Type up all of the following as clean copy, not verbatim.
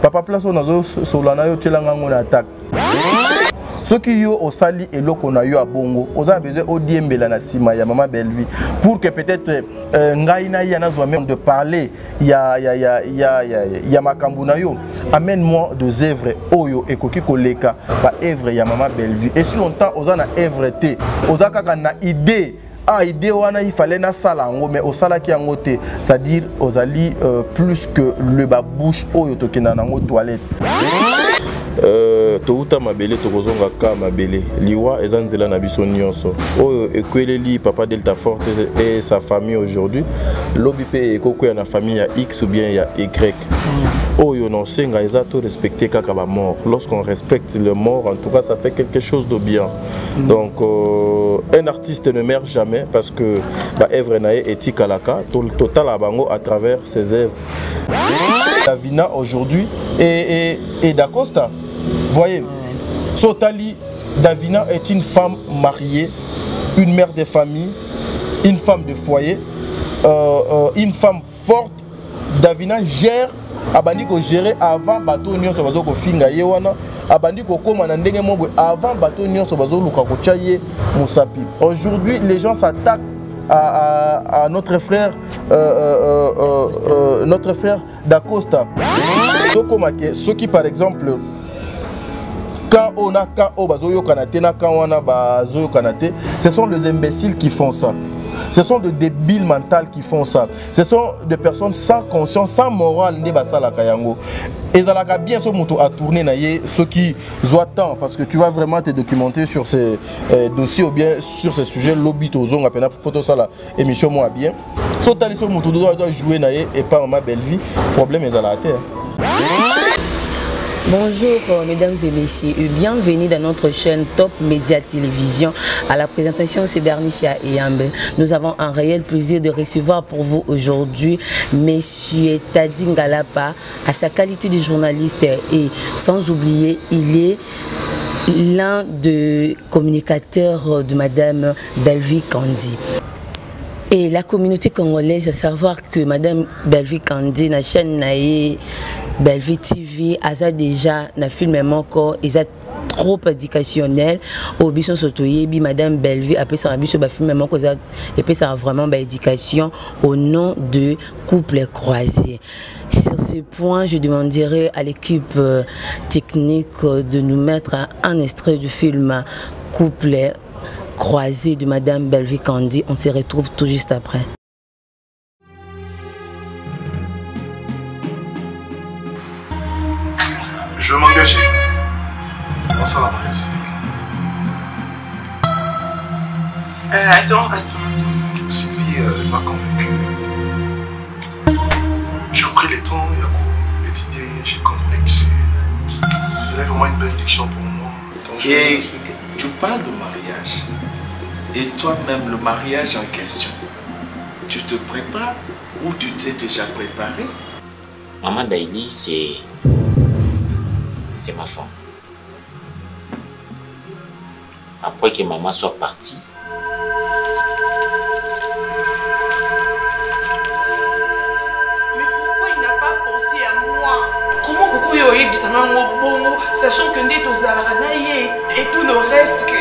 papa place on nazo solana yo telanga ngona attaque ce qui yo osali eloko na yo abongo oza besoin odiembela na sima ya mama Belle-Vie pour que peut-être ngaina ya nazwa même de parler ya makambu na yo amène-moi deux œuvres oyo ekoki koleka ba œuvre ya mama Belle-Vie et si longtemps oza na œuvre te oza kaka na idée idée wana il fallait na sala ngo mais au sala ki yango te c'est-à-dire ozali plus que le babouche oyo tokena nango toilette touta mabele tokozonga ka mabele liwa ezanzela na biso nyonso oyo ekweleli papa Delta Forte et sa famille aujourd'hui lobi pe ekoko ya na famille ya X ou bien ya Y oyo non senga eza to respecter kaka ba mort lorsqu'on respecte le mort en tout cas ça fait quelque chose de bien donc un artiste ne meurt jamais parce que ba œuvre na éthique alaka total abango à travers ses œuvres Davina aujourd'hui et d'Acosta. Voyez, Sotali Davina est une femme mariée, une mère de famille, une femme de foyer, une femme forte. Davina gère, abandi ko gérer avant bateau nyonso bazo ko finga ye wana, abandi ko koma na ndenge mobwe avant bateau nyonso bazo luka ko chaye musapi. Aujourd'hui, les gens s'attaquent à notre frère d'Acosta. Ceux qui par exemple quand on a bazoyo kanate na quand on a bazoyo kanate, ce sont les imbéciles qui font ça. Ce sont des débiles mentaux qui font ça. Ce sont des personnes sans conscience, sans morale ne basala kayango. Et ça l'a bien ce moto à tourner naie ceux qui ont temps parce que tu vas vraiment te documenter sur ces dossiers ou bien sur ces sujets lobby tozong à peine photo ça la émission moi bien. Sotali ce moto doit jouer naie et pas ma Belle-Vie. Problème est à la terre. Bonjour mesdames et messieurs et bienvenue dans notre chaîne Top Média Télévision. À la présentation c'est Bernicia Eyambe. Nous avons un réel plaisir de recevoir pour vous aujourd'hui Monsieur Tadi Ngalapa à sa qualité de journaliste et sans oublier il est l'un des communicateurs de Madame Belle-Vie Kandi. Et la communauté congolaise à savoir que Madame Belle-Vie Kandi na chaîne naie Belle-Vie TV a déjà na film encore ils trop éducationnel au bison sotoyebi Madame Belle-Vie après ça biso ba film encore et puis ça vraiment ba éducation au nom de couple croisé. Sur ce point, je demanderai à l'équipe technique de nous mettre un extrait du film Couple croisé de Madame Belle-Vie Kandi. On se retrouve tout juste après. Je veux m'engager dans ça la mariage. Attends. Sylvie m'a convaincu. J'ai pris le temps, il y a une petite idée, j'ai compris que c'est vraiment une bénédiction pour moi. Et tu parles de mariage. Et toi-même, le mariage en question, tu te prépares ou tu t'es déjà préparé? Maman Daily, c'est ma femme. Après que maman soit partie, mais pourquoi il n'a pas pensé à moi? Comment pourquoi il y a eu sachant que Ndeto Zalaranaye et tout le reste que...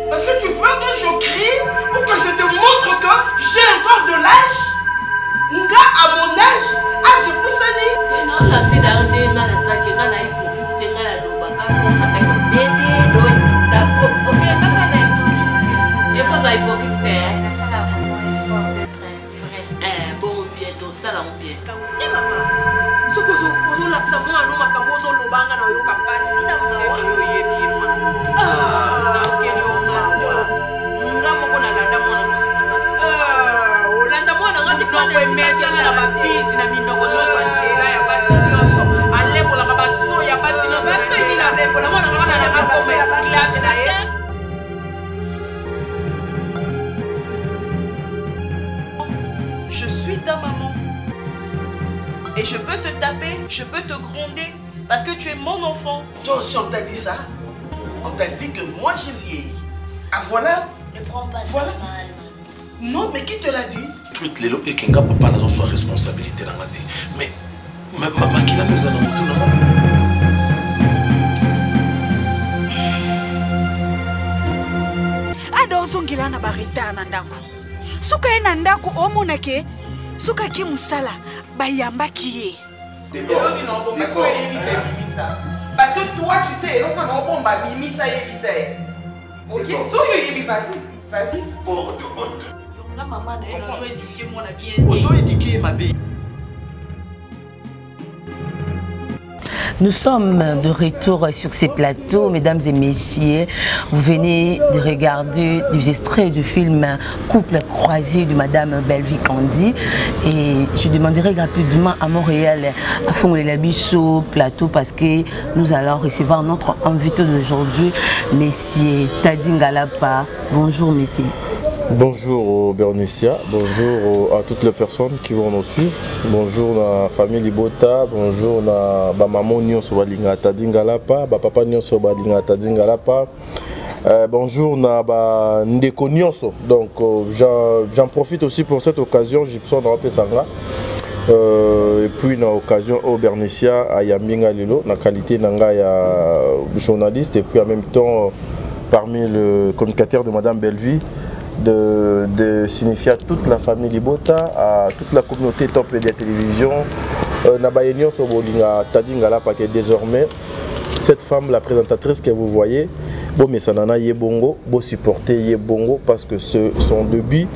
Parce que tu veux que je crie pour que je te montre que j'ai encore de l'âge. Nga à mon âge, j'ai poussé. Ce que je l'accent moi non ma camozo lobanga na yo kapasi na c'est que yo yebi moi na keli o mawa nga moko na landa moi na simba olanda moi na ngati kwa mesa na mapisi na minoko no santera ya basi nyonso alebo la baso ya basi no baso ni na Je suis ta maman. Et je peux te taper, je peux te gronder, parce que tu es mon enfant. Toi aussi, on t'a dit ça? On t'a dit que moi, j'ai vieilli. Ah voilà. Ne prends pas voilà. ça mal. Non, mais qui te l'a dit? Truc lelo et kenga papa n'a pas responsabilité dans la tête. Mais maman qui l'a mis à notre tour. Adozongila na barita na ndako. Suka ye na ndako omonake suka ki musala bayamba ki ye. Parce que toi tu sais, donc on bomba bimisa yebisa. OK, so you facile. Facile. La maman n'a pas éduqué moi na bien. Aujourd'hui éduqué ma belle. Nous sommes de retour sur ces plateaux, mesdames et messieurs. Vous venez de regarder des extraits du film Couple croisé de Madame Belvi Candy. Et je demanderai rapidement à Montréal à fond Bisso plateau parce que nous allons recevoir notre invité d'aujourd'hui, Monsieur Tadi Ngalapa. Bonjour, messieurs. Bonjour au Bernicia, bonjour à toutes les personnes qui vont nous suivre. Bonjour à la famille Libota, bonjour à ma maman Nyonso Balinga Tadi Ngalapa, ma papa Nyonso Balinga Tadi Ngalapa. Bonjour à Ndeko Nyonso. Donc j'en profite aussi pour cette occasion, Gibson Rapé Sanga. Et puis dans l'occasion au Bernicia à Yambinga Lilo, la qualité d'anga journaliste et puis en même temps parmi le communicateur de Madame Belvi. De signifier à toute la famille Libota, à toute la communauté Top Media Télévision, Nabayenion Sobolinga Tadi Ngalapa qui est désormais cette femme, la présentatrice que vous voyez, bon mais ça n'en a Yebongo, bon supporter Yebongo parce que son début,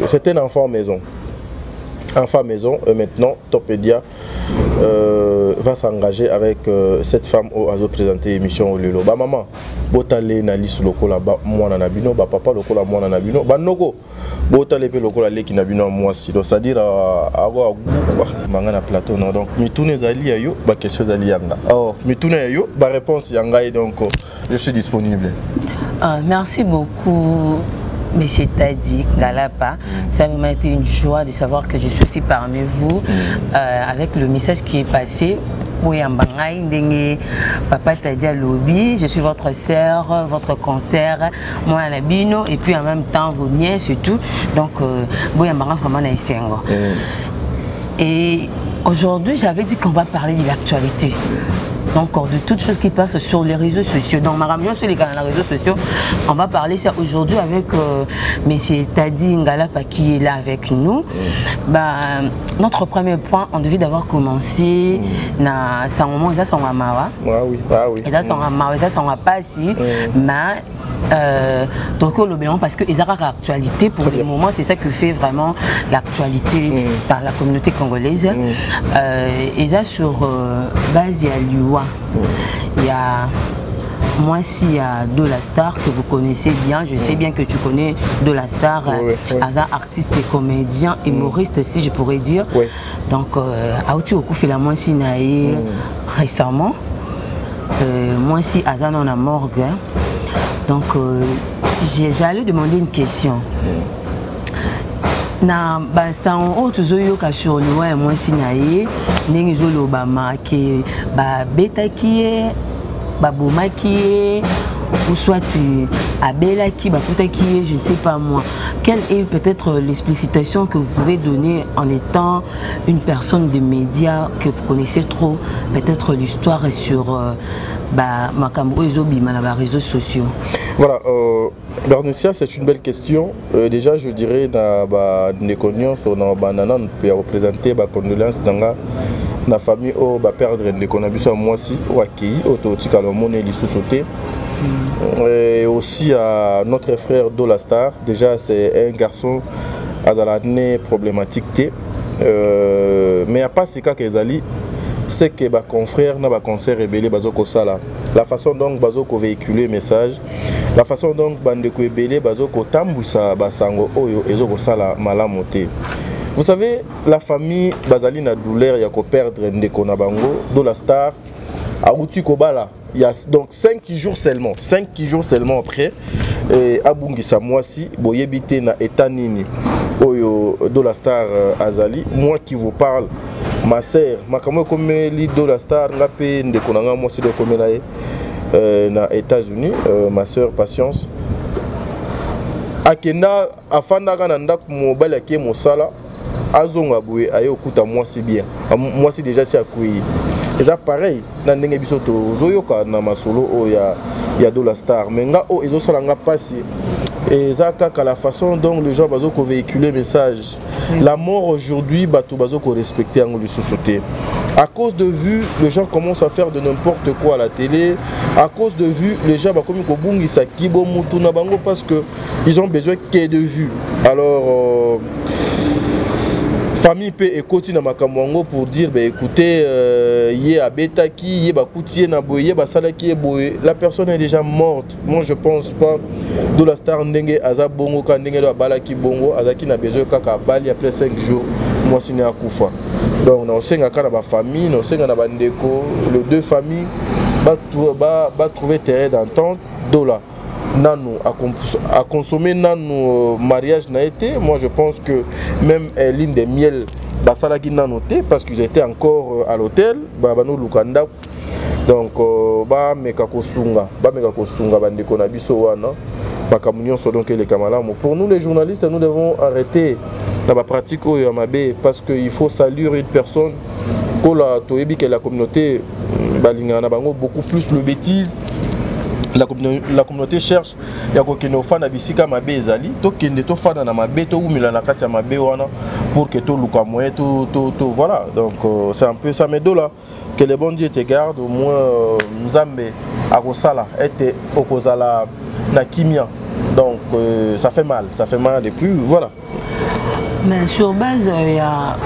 c'est un enfant maison. Enfant maison, maintenant Top Media va s'engager avec cette femme à présenter l'émission au Lelo. Ba maman, botale na lis lokola ba mwana na bino, ba papa lokola mwana na bino, ba noko botale pe lokola leki na bino moi si. Donc c'est-à-dire avoir quoi manga na plateau non. Donc mitune zali yo, ba question zali yanga. Oh, mitune yo, ba réponse yanga et donc je suis disponible. Merci beaucoup. Monsieur Tadi Ngalapa, ça m'a été une joie de savoir que je suis aussi parmi vous avec le message qui est passé. Papa Tadia Lobby, je suis votre sœur, votre concert, moi Anabino et puis en même temps vos nièces surtout. Donc, et aujourd'hui, j'avais dit qu'on va parler de l'actualité. Donc, de toutes choses qui passent sur les réseaux sociaux. Donc, Maramio sur les réseaux sociaux, on va parler ça aujourd'hui avec M. Tadi Ngalapa qui est là avec nous. Notre premier point, on devait d'avoir commencé na sa moment, ça son amawa. Oui, oui. Ça son amawa, ça son apasi. Mais donc le bilan parce que ils ont l'actualité pour le moment, c'est ça que fait vraiment l'actualité dans la communauté congolaise. Ils ont sur base à Liwa. Il y a moi si il y a De La Star que vous connaissez bien, je sais bien que tu connais De La Star, artiste et comédien, humoriste si je pourrais dire. Donc Aouti Oku fait la moi si naïe récemment. Moi si Azan on a morgue. Donc j'allais demander une question. Na basan autres zoyoka sur le ouais moi si naïe n'engizolo ba marqué ba beta qui est ba boma qui est ou soit abela qui ba puta qui est je ne sais pas moi. Quelle est peut-être l'explicitation que vous pouvez donner en étant une personne de médias que vous connaissez trop peut-être l'histoire sur makambo ezobima na ba réseaux sociaux. Voilà, Bernicia, c'est une belle question. Déjà, je dirais dans les connaissances, on peut représenter la condolence dans la famille où va perdre des connaissances moi aussi ou accueilli automatique le monde est sous-sauté. Et aussi à notre frère De La Star. Déjà, c'est un garçon à l'année problématique. Mais il n'y a pas ce cas qu'ils allaient. C'est que les confrères na ba concert rebelle bazoko sala la façon donc bazoko véhiculer message la façon donc bandeko rebelle bazoko tambusa basango oyo ezoko sala malamu te Vous savez, la famille Bazali na douleur, il y a qu'à perdre Ndeko na bango, do la star, à Outi Kobala. Il y a donc 5 jours seulement après, Abungisa Mwasi, Boyebite na Etanini, Oyo do la star Azali, moi qui vous parle, ma sœur, ma kamo comme do la star, Ngapé Ndeko na Mwasi de Komelae, na États-Unis, ma sœur Patience. Akenda afanda kana ndaku mobile yake mosala azonga boye ayo kuta Mwasi bien. Mwasi déjà c'est accueilli. Et ça pareil, dans les bisoto, zoyoka na masolo o ya do la star. Mais nga o ezo salanga passi. Et ça kaka la façon dont les gens bazo ko véhiculer message. La mort aujourd'hui bato bazo ko respecter en le société. À cause de vue, les gens commencent à faire de n'importe quoi à la télé. À cause de vue, les gens comme ko bungisa kibo mutu na bango parce que ils ont besoin que de vue. Alors famille peut écouter na makamwango pour dire bah écoutez yé abetaki yé bakuti na boye ba salaki boye, la personne est déjà morte. Moi je pense pas de la star ndenge aza bongo ka ndenge do balaki bongo azaki na besoin kaka bali après 5 jours moi sine akufa. Donc na osenga kana ba famille na osenga na bandeko les deux familles ba trouver terrain d'entente dola nanu à consommer nanu mariage n'a été. Moi je pense que même l'île des miel basalaki nanoté parce qu'ils étaient encore à l'hôtel babano lukanda. Donc ba meka kosunga bandeko na biso wana bakamunyon so donc les kamalamu. Pour nous les journalistes, nous devons arrêter la pratique au Yamabe parce qu'il faut saluer une personne ko la toyebi que la communauté balingana bango beaucoup plus le bêtise. La communauté cherche ya kokeno fana bisika mabe ezali to kende to fana na mabe to umila na kati ya mabe wana pour que to luka moyen to voilà. Donc c'est un peu ça, mais là que les bons dieux te gardent au moins Nzambe akosala ete okozala na kimia. Donc ça fait mal et puis voilà. Mais sur base, il y a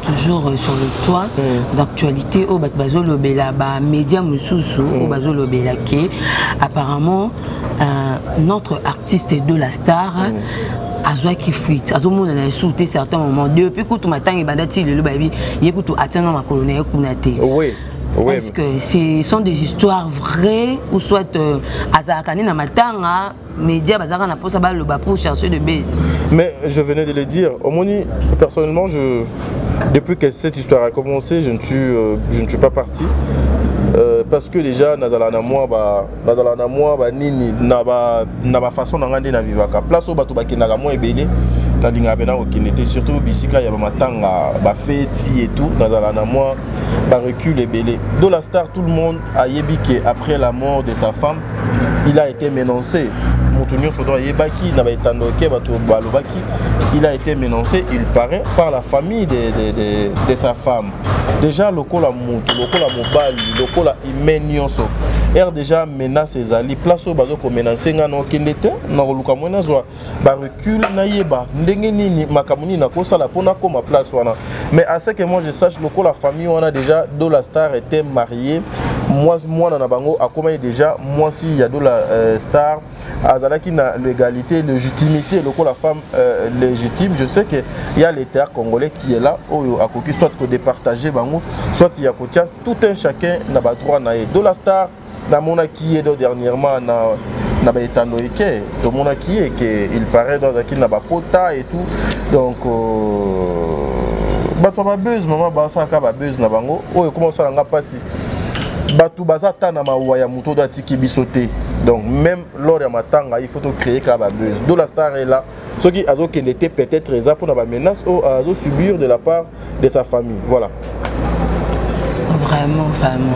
toujours sur le toit d'actualité au Bazolo Bela, média Moussoussou, au Bazolo Bela qui apparemment notre artiste de la star. Azwa qui fuite, Azo mon a sauté certains moments. Depuis que tout matin il badati le baby, il écoute attendre ma colonel Kunate. Oui. Oui. Est-ce que ce sont des histoires vraies ou soit Azakani na matanga média bazaka na posa ba le ba pour chercher de base? Mais je venais de le dire. Omoni, personnellement, depuis que cette histoire a commencé, je ne suis pas parti. Parce que déjà nazala na moi nini na ba façon ngande na vivaka place au bato bakendaka moi ebele na linga bena okendete surtout bisika ya ba matanga ba feti et tout nazala na moi ba recul ebele. Do la star, tout le monde a yebi que après la mort de sa femme il a été menacé. Il a été menacé, il paraît, par la famille de sa femme. Déjà, le kola moutou, le kola mobali, le kola imenyoso. Er déjà menace ses alliés. Place au bazo comme menacé ngano kendete, na luka mona zwa ba recul na yeba. Ndenge nini makamuni na kosa la pona comme place wana. Mais à ce que moi je sache, le kola famille on a déjà Do la Star était marié. Moi na bango a comment déjà moi si il y a Do la Star azalaki na l'égalité, légitimité, le la femme légitime. Je sais que il y a l'État congolais qui est là au akoki soit que départager bango, soit il y a kotia tout un chacun na ba droit na Do la Star na mona qui est dernièrement na ba etando eke to mona qui est que il paraît dans qui na ba pota et tout. Donc bato ba buzz maman ba sa ka ba buzz na bango o comment ça nga passi bato bazata na mawa ya muto do atiki bisoté. Donc même lors ya matanga il faut créer ka ba buzz. Do la Star est là. Ce qui a était peut-être ça pour la menace ou à subir de la part de sa famille. Voilà. Vraiment, vraiment.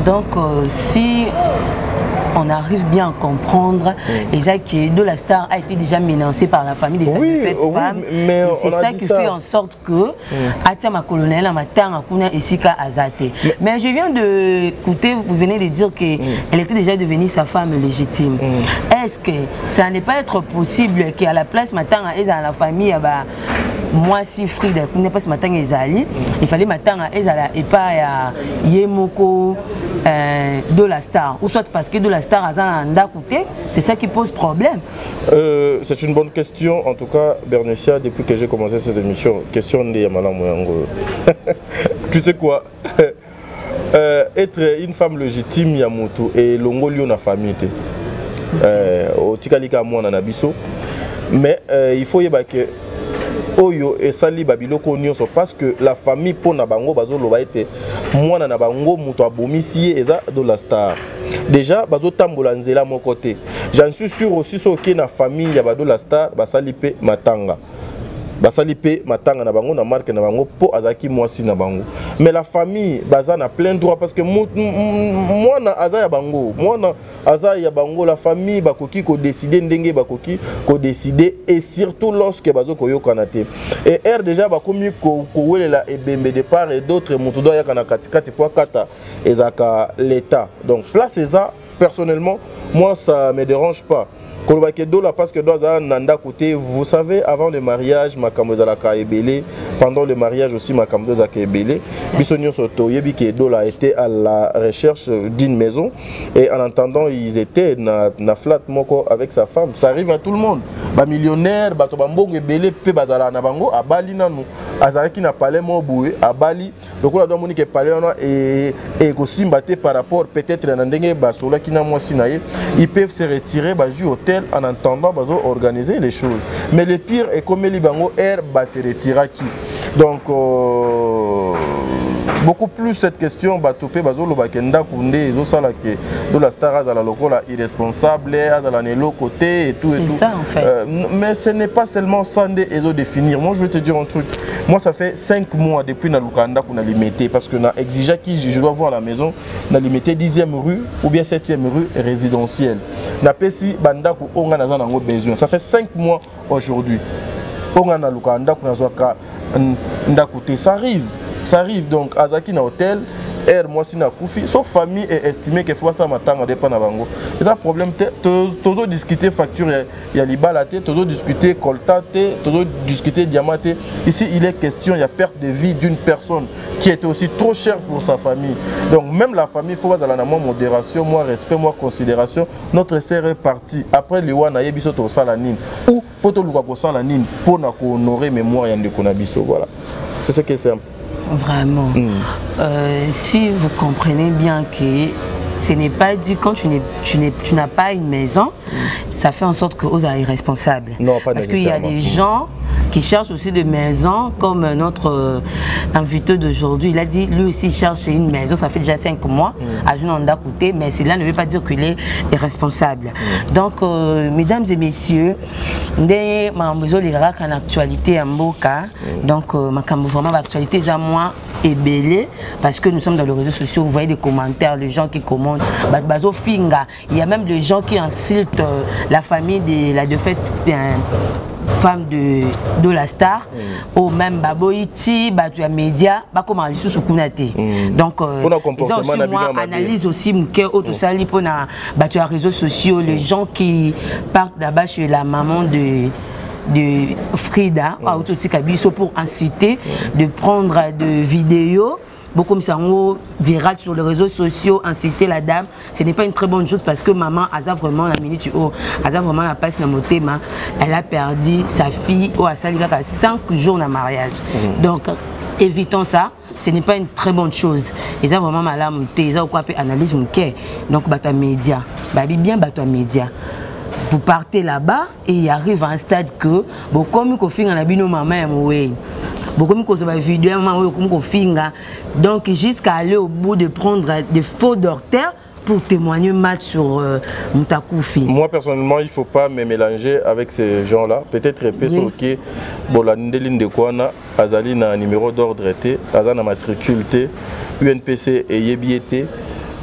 Donc, si on arrive bien à comprendre, Do la Star a été déjà menacé par la famille de cette femme. C'est ça qui fait en sorte que Atia colonel a matanga kuna esika azate. Mais je viens d'écouter, vous venez de dire qu'elle était déjà devenue sa femme légitime. Est-ce que ça n'est pas être possible qu'à la place matanga et à la famille moi si Frida n'est pas ce matin ezali il fallait matin ezala et pas ya yemoko de la star ou soit parce que de la star azana ndakoute c'est ça qui pose problème. C'est une bonne question en tout cas Bernicia depuis que j'ai commencé cette émission question de Yamala Moyango. Tu sais quoi? Être une femme légitime Yamoto et longolio na famille au tikalika moi na biso mais il faut y que oyo et sali babiloko nyonso parce que la famille pona bango bazo loba ete mwana na bango muto abomisi eza de la star déjà bazo tambola nzela mon côté j'en suis sûr aussi so que na famille ya bado la star basali pe matanga basali pe matanga na bango na marque na bango po azaki mwasi na bango mais la famille baza na plein droit parce que mwana aza ya bango mwana aza ya bango la famille bakoki ko décider ndenge bakoki ko décider et surtout lorsque bazo koyokana te et déjà bakomi ko welela ebembe de part et d'autre mutu do ya kana katikati po kata ezaka l'état donc place eza personnellement moi ça me dérange pas. Parce que vous savez, avant le mariage, pendant le mariage aussi, Bissonio Soto, Dola était à la recherche d'une maison et en attendant, ils étaient na flat moko avec sa femme. Ça arrive à tout le monde. Ba millionnaire, ba tobambong ebele pe bazala na bango a Bali nanu. Azalaki na palais mo boué à Bali. Donc on a demandé que palais et aussi batté par rapport peut-être na ndenge ba sola kina mwasi na ye, ils peuvent se retirer ba ju hôtel en attendant bazo organiser les choses. Mais le pire est comme les bango air ba se retira qui. Donc beaucoup plus cette question batopé bazo lo bakenda kunde zo sala que de la star azala lokola irresponsable azala nelo côté et tout et tout. C'est ça en fait. Mais ce n'est pas seulement ça de définir. Moi je vais te dire un truc. Moi ça fait 5 mois depuis na lukanda qu'on a limité parce que na exige qui je dois voir la maison na limité 10e rue ou bien 7e rue résidentielle. Na pesi banda ko onga na zana ngo besoin. Ça fait 5 mois aujourd'hui. Onga na lukanda ko na zoka ndakoute ça arrive. Ça arrive donc Azaki na hôtel, moi si na koufi, sauf famille est estimé qu'il faut ça matanga dépend na bango. Et ça problème tozo discuter facture ya libalate, tozo discuter coltate, tozo discuter diamate. Ici il est question il y a perte de vie d'une personne qui était aussi trop chère pour sa famille. Donc même la famille faut avoir la modération, moi respect, moi considération. Notre sœur est partie après le wana yebiso to salanine ou photo luka ko salanine pour na ko honorer mémoire ya ndeko na biso voilà. C'est ce que c'est. Vraiment. Si vous comprenez bien que ce n'est pas dit quand tu n'as pas une maison, ça fait en sorte que vous êtes irresponsable. Non, pas parce qu'il y a des gens qui cherchent aussi des maisons, comme notre invité d'aujourd'hui. Il a dit, lui aussi, il cherche une maison, ça fait déjà 5 mois, à Junanda Kouté, mais cela ne veut pas dire qu'il est irresponsable. Donc, mesdames et messieurs, dès ma maison, les rares en actualité en Boka, donc, ma vraiment l'actualité est à moi et belé, parce que nous sommes dans les réseaux sociaux, vous voyez des commentaires, les gens qui commentent, Bazo Finga, il y a même des gens qui insultent la famille de la défaite. Femme de la star ou même baboiti batu ya média ba comment sous kunate donc ils ont aussi moi analyse aussi mke auto sali pour na batu ya réseaux sociaux les gens qui partent là-bas chez la maman de Frida auto tikabiso pour inciter de prendre de vidéos. Beaucoup de gens viral sur les réseaux sociaux, inciter la dame. Ce n'est pas une très bonne chose parce que maman a vraiment la minute a vraiment la passe dans mon thème. Elle a perdu sa fille au Asali 5 jours de mariage. Donc évitons ça. Ce n'est pas une très bonne chose. Ils ont vraiment mal à monter. Ils ont quoi analyse mon cœur. Donc bateau média, babi bien bateau média. Vous partez là-bas et il arrive à un stade que bon comme qu'on fait en abino maman et moi. Donc jusqu'à aller au bout de prendre des faux docteurs pour témoigner mal sur Moutakoufi. Moi personnellement il ne faut pas me mélanger avec ces gens-là. Peut-être que Bolandeline de Kouana, Azali na numéro d'ordre T, Azana matricule T, UNPC et Yebiete.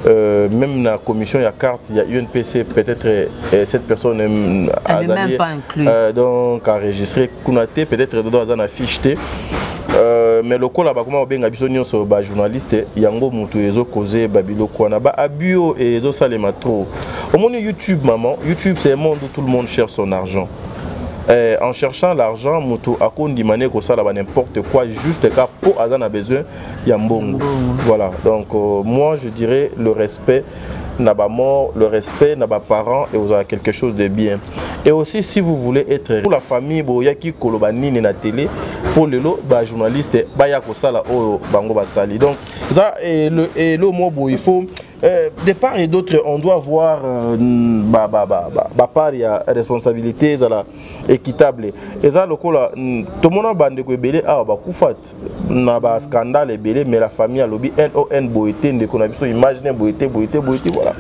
Même dans la commission, il y a carte, il y a UNPC, peut-être cette personne est même pas inclus. Donc enregistré Kunate, peut-être dans la fiche T. Mais le cas là-bas, comment on a besoin de journaliste, yango mutu ezo causer babilo kwana ba abio et ezo salema trop. Au monde YouTube maman, YouTube c'est un monde où tout le monde cherche son argent. En cherchant l'argent, moto a condamné que ça n'importe quoi, juste car pour Azan a besoin, il y a mbongo. Voilà, donc moi je dirais le respect n'a pas mort, le respect n'a pas parents et vous avez quelque chose de bien. Et aussi si vous voulez être pour la famille, boya qui kolobani na télé, pour le lot, journaliste, baya ko sala o bango basali. Donc ça et le mot il faut de part et d'autre, on doit voir part il y a responsabilité équitable. Et ça, tout le monde a bandé que belé a bakufat na ba scandale belé, mais la famille a lobby NON boité de qu'on a vu imaginer boité voilà.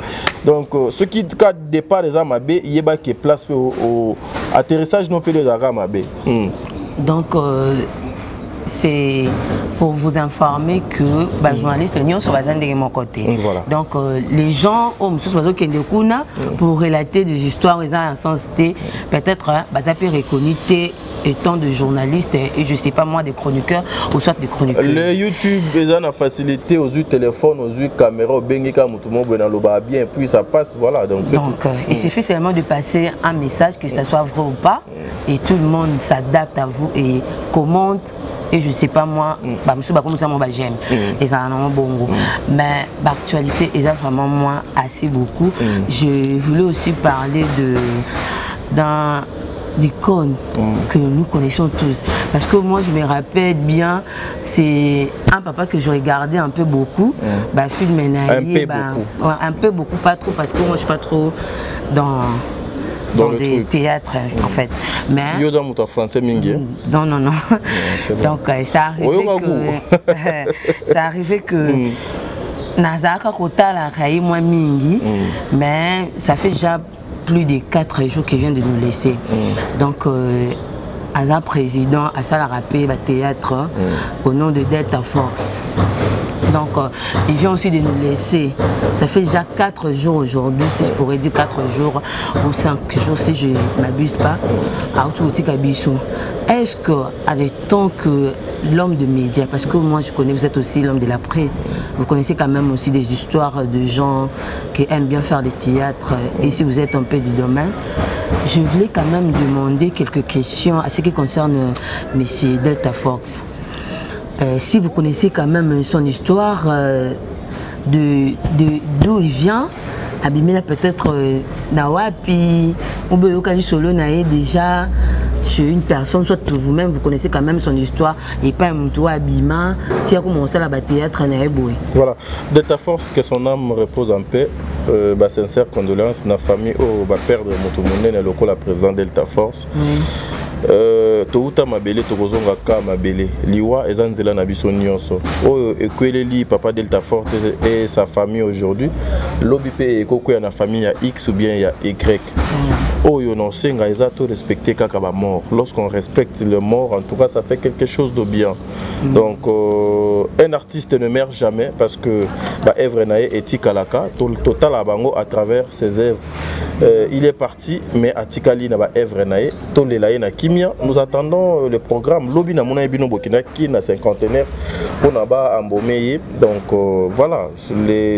Donc ce qui cas départ des amabé, il y a qui place au atterrissage non payé des amabé. Donc c'est pour vous informer que les journalistes n'y sont pas de mon côté. Voilà. Donc les gens pour relater des histoires ils ont un sens peut-être reconnaître étant de journalistes et je sais pas moi des chroniqueurs ou soit des chroniqueurs. Le YouTube ils ont la facilité aux téléphones, aux caméras, au bengi comme tout le monde bien puis ça passe voilà donc il suffit seulement de passer un message que ça soit vrai ou pas et tout le monde s'adapte à vous et commente. Et je sais pas moi, j'aime, et ça en bongo. Mais l'actualité est vraiment moi assez beaucoup. Je voulais aussi parler d'icônes que nous connaissons tous. Parce que moi je me rappelle bien, c'est un papa que je regardais un peu beaucoup. Film un peu beaucoup, pas trop parce que moi je suis pas trop dans des théâtres en fait. Mais français mingi. Non. Donc ça arrivait que Nazaka Kota la Raï moi mingi, mais ça fait déjà plus de 4 jours qu'il vient de nous laisser. Donc Aza président à ça la rappel théâtre au nom de Delta Force. Donc il vient aussi de nous laisser. Ça fait déjà 4 jours aujourd'hui, si je pourrais dire 4 jours ou 5 jours si je ne m'abuse pas. Est-ce que, tant que l'homme de médias, parce que moi je connais, vous êtes aussi l'homme de la presse, vous connaissez quand même aussi des histoires de gens qui aiment bien faire des théâtres, et si vous êtes un peu du domaine, je voulais quand même demander quelques questions à ce qui concerne M. Delta Fox. Si vous connaissez quand même son histoire, d'où il vient, Abimela peut-être Nawapi, ou Boyokali Solo Nae déjà chez une personne, soit vous-même vous connaissez quand même son histoire et pas un toit Abima, si a commencé à la théâtre Nae Boy. Voilà, Delta Force, que son âme repose en paix, sincère condoléance, na famille au perdre Motomone, le local président Delta Force. Touta mabele tokozonga ka mabele liwa ezanzela na biso nyonso oyo ekweleli papa Delta Force et sa famille aujourd'hui lobi pe ekoko ya na famille ya X ou bien ya Y oyo non senga ezato respecter kaka ba mort. Lorsqu'on respecte le mort, en tout cas ça fait quelque chose de bien. Donc un artiste ne meurt jamais parce que œuvre nae etikalaka total abango à travers ses œuvres. Il est parti mais atikali na ba œuvre nae tolelaye na kimia. Nous attendons le programme Lobi na mona ebino bokina ki na cinquantenaire pour naba ambomeye. Donc voilà,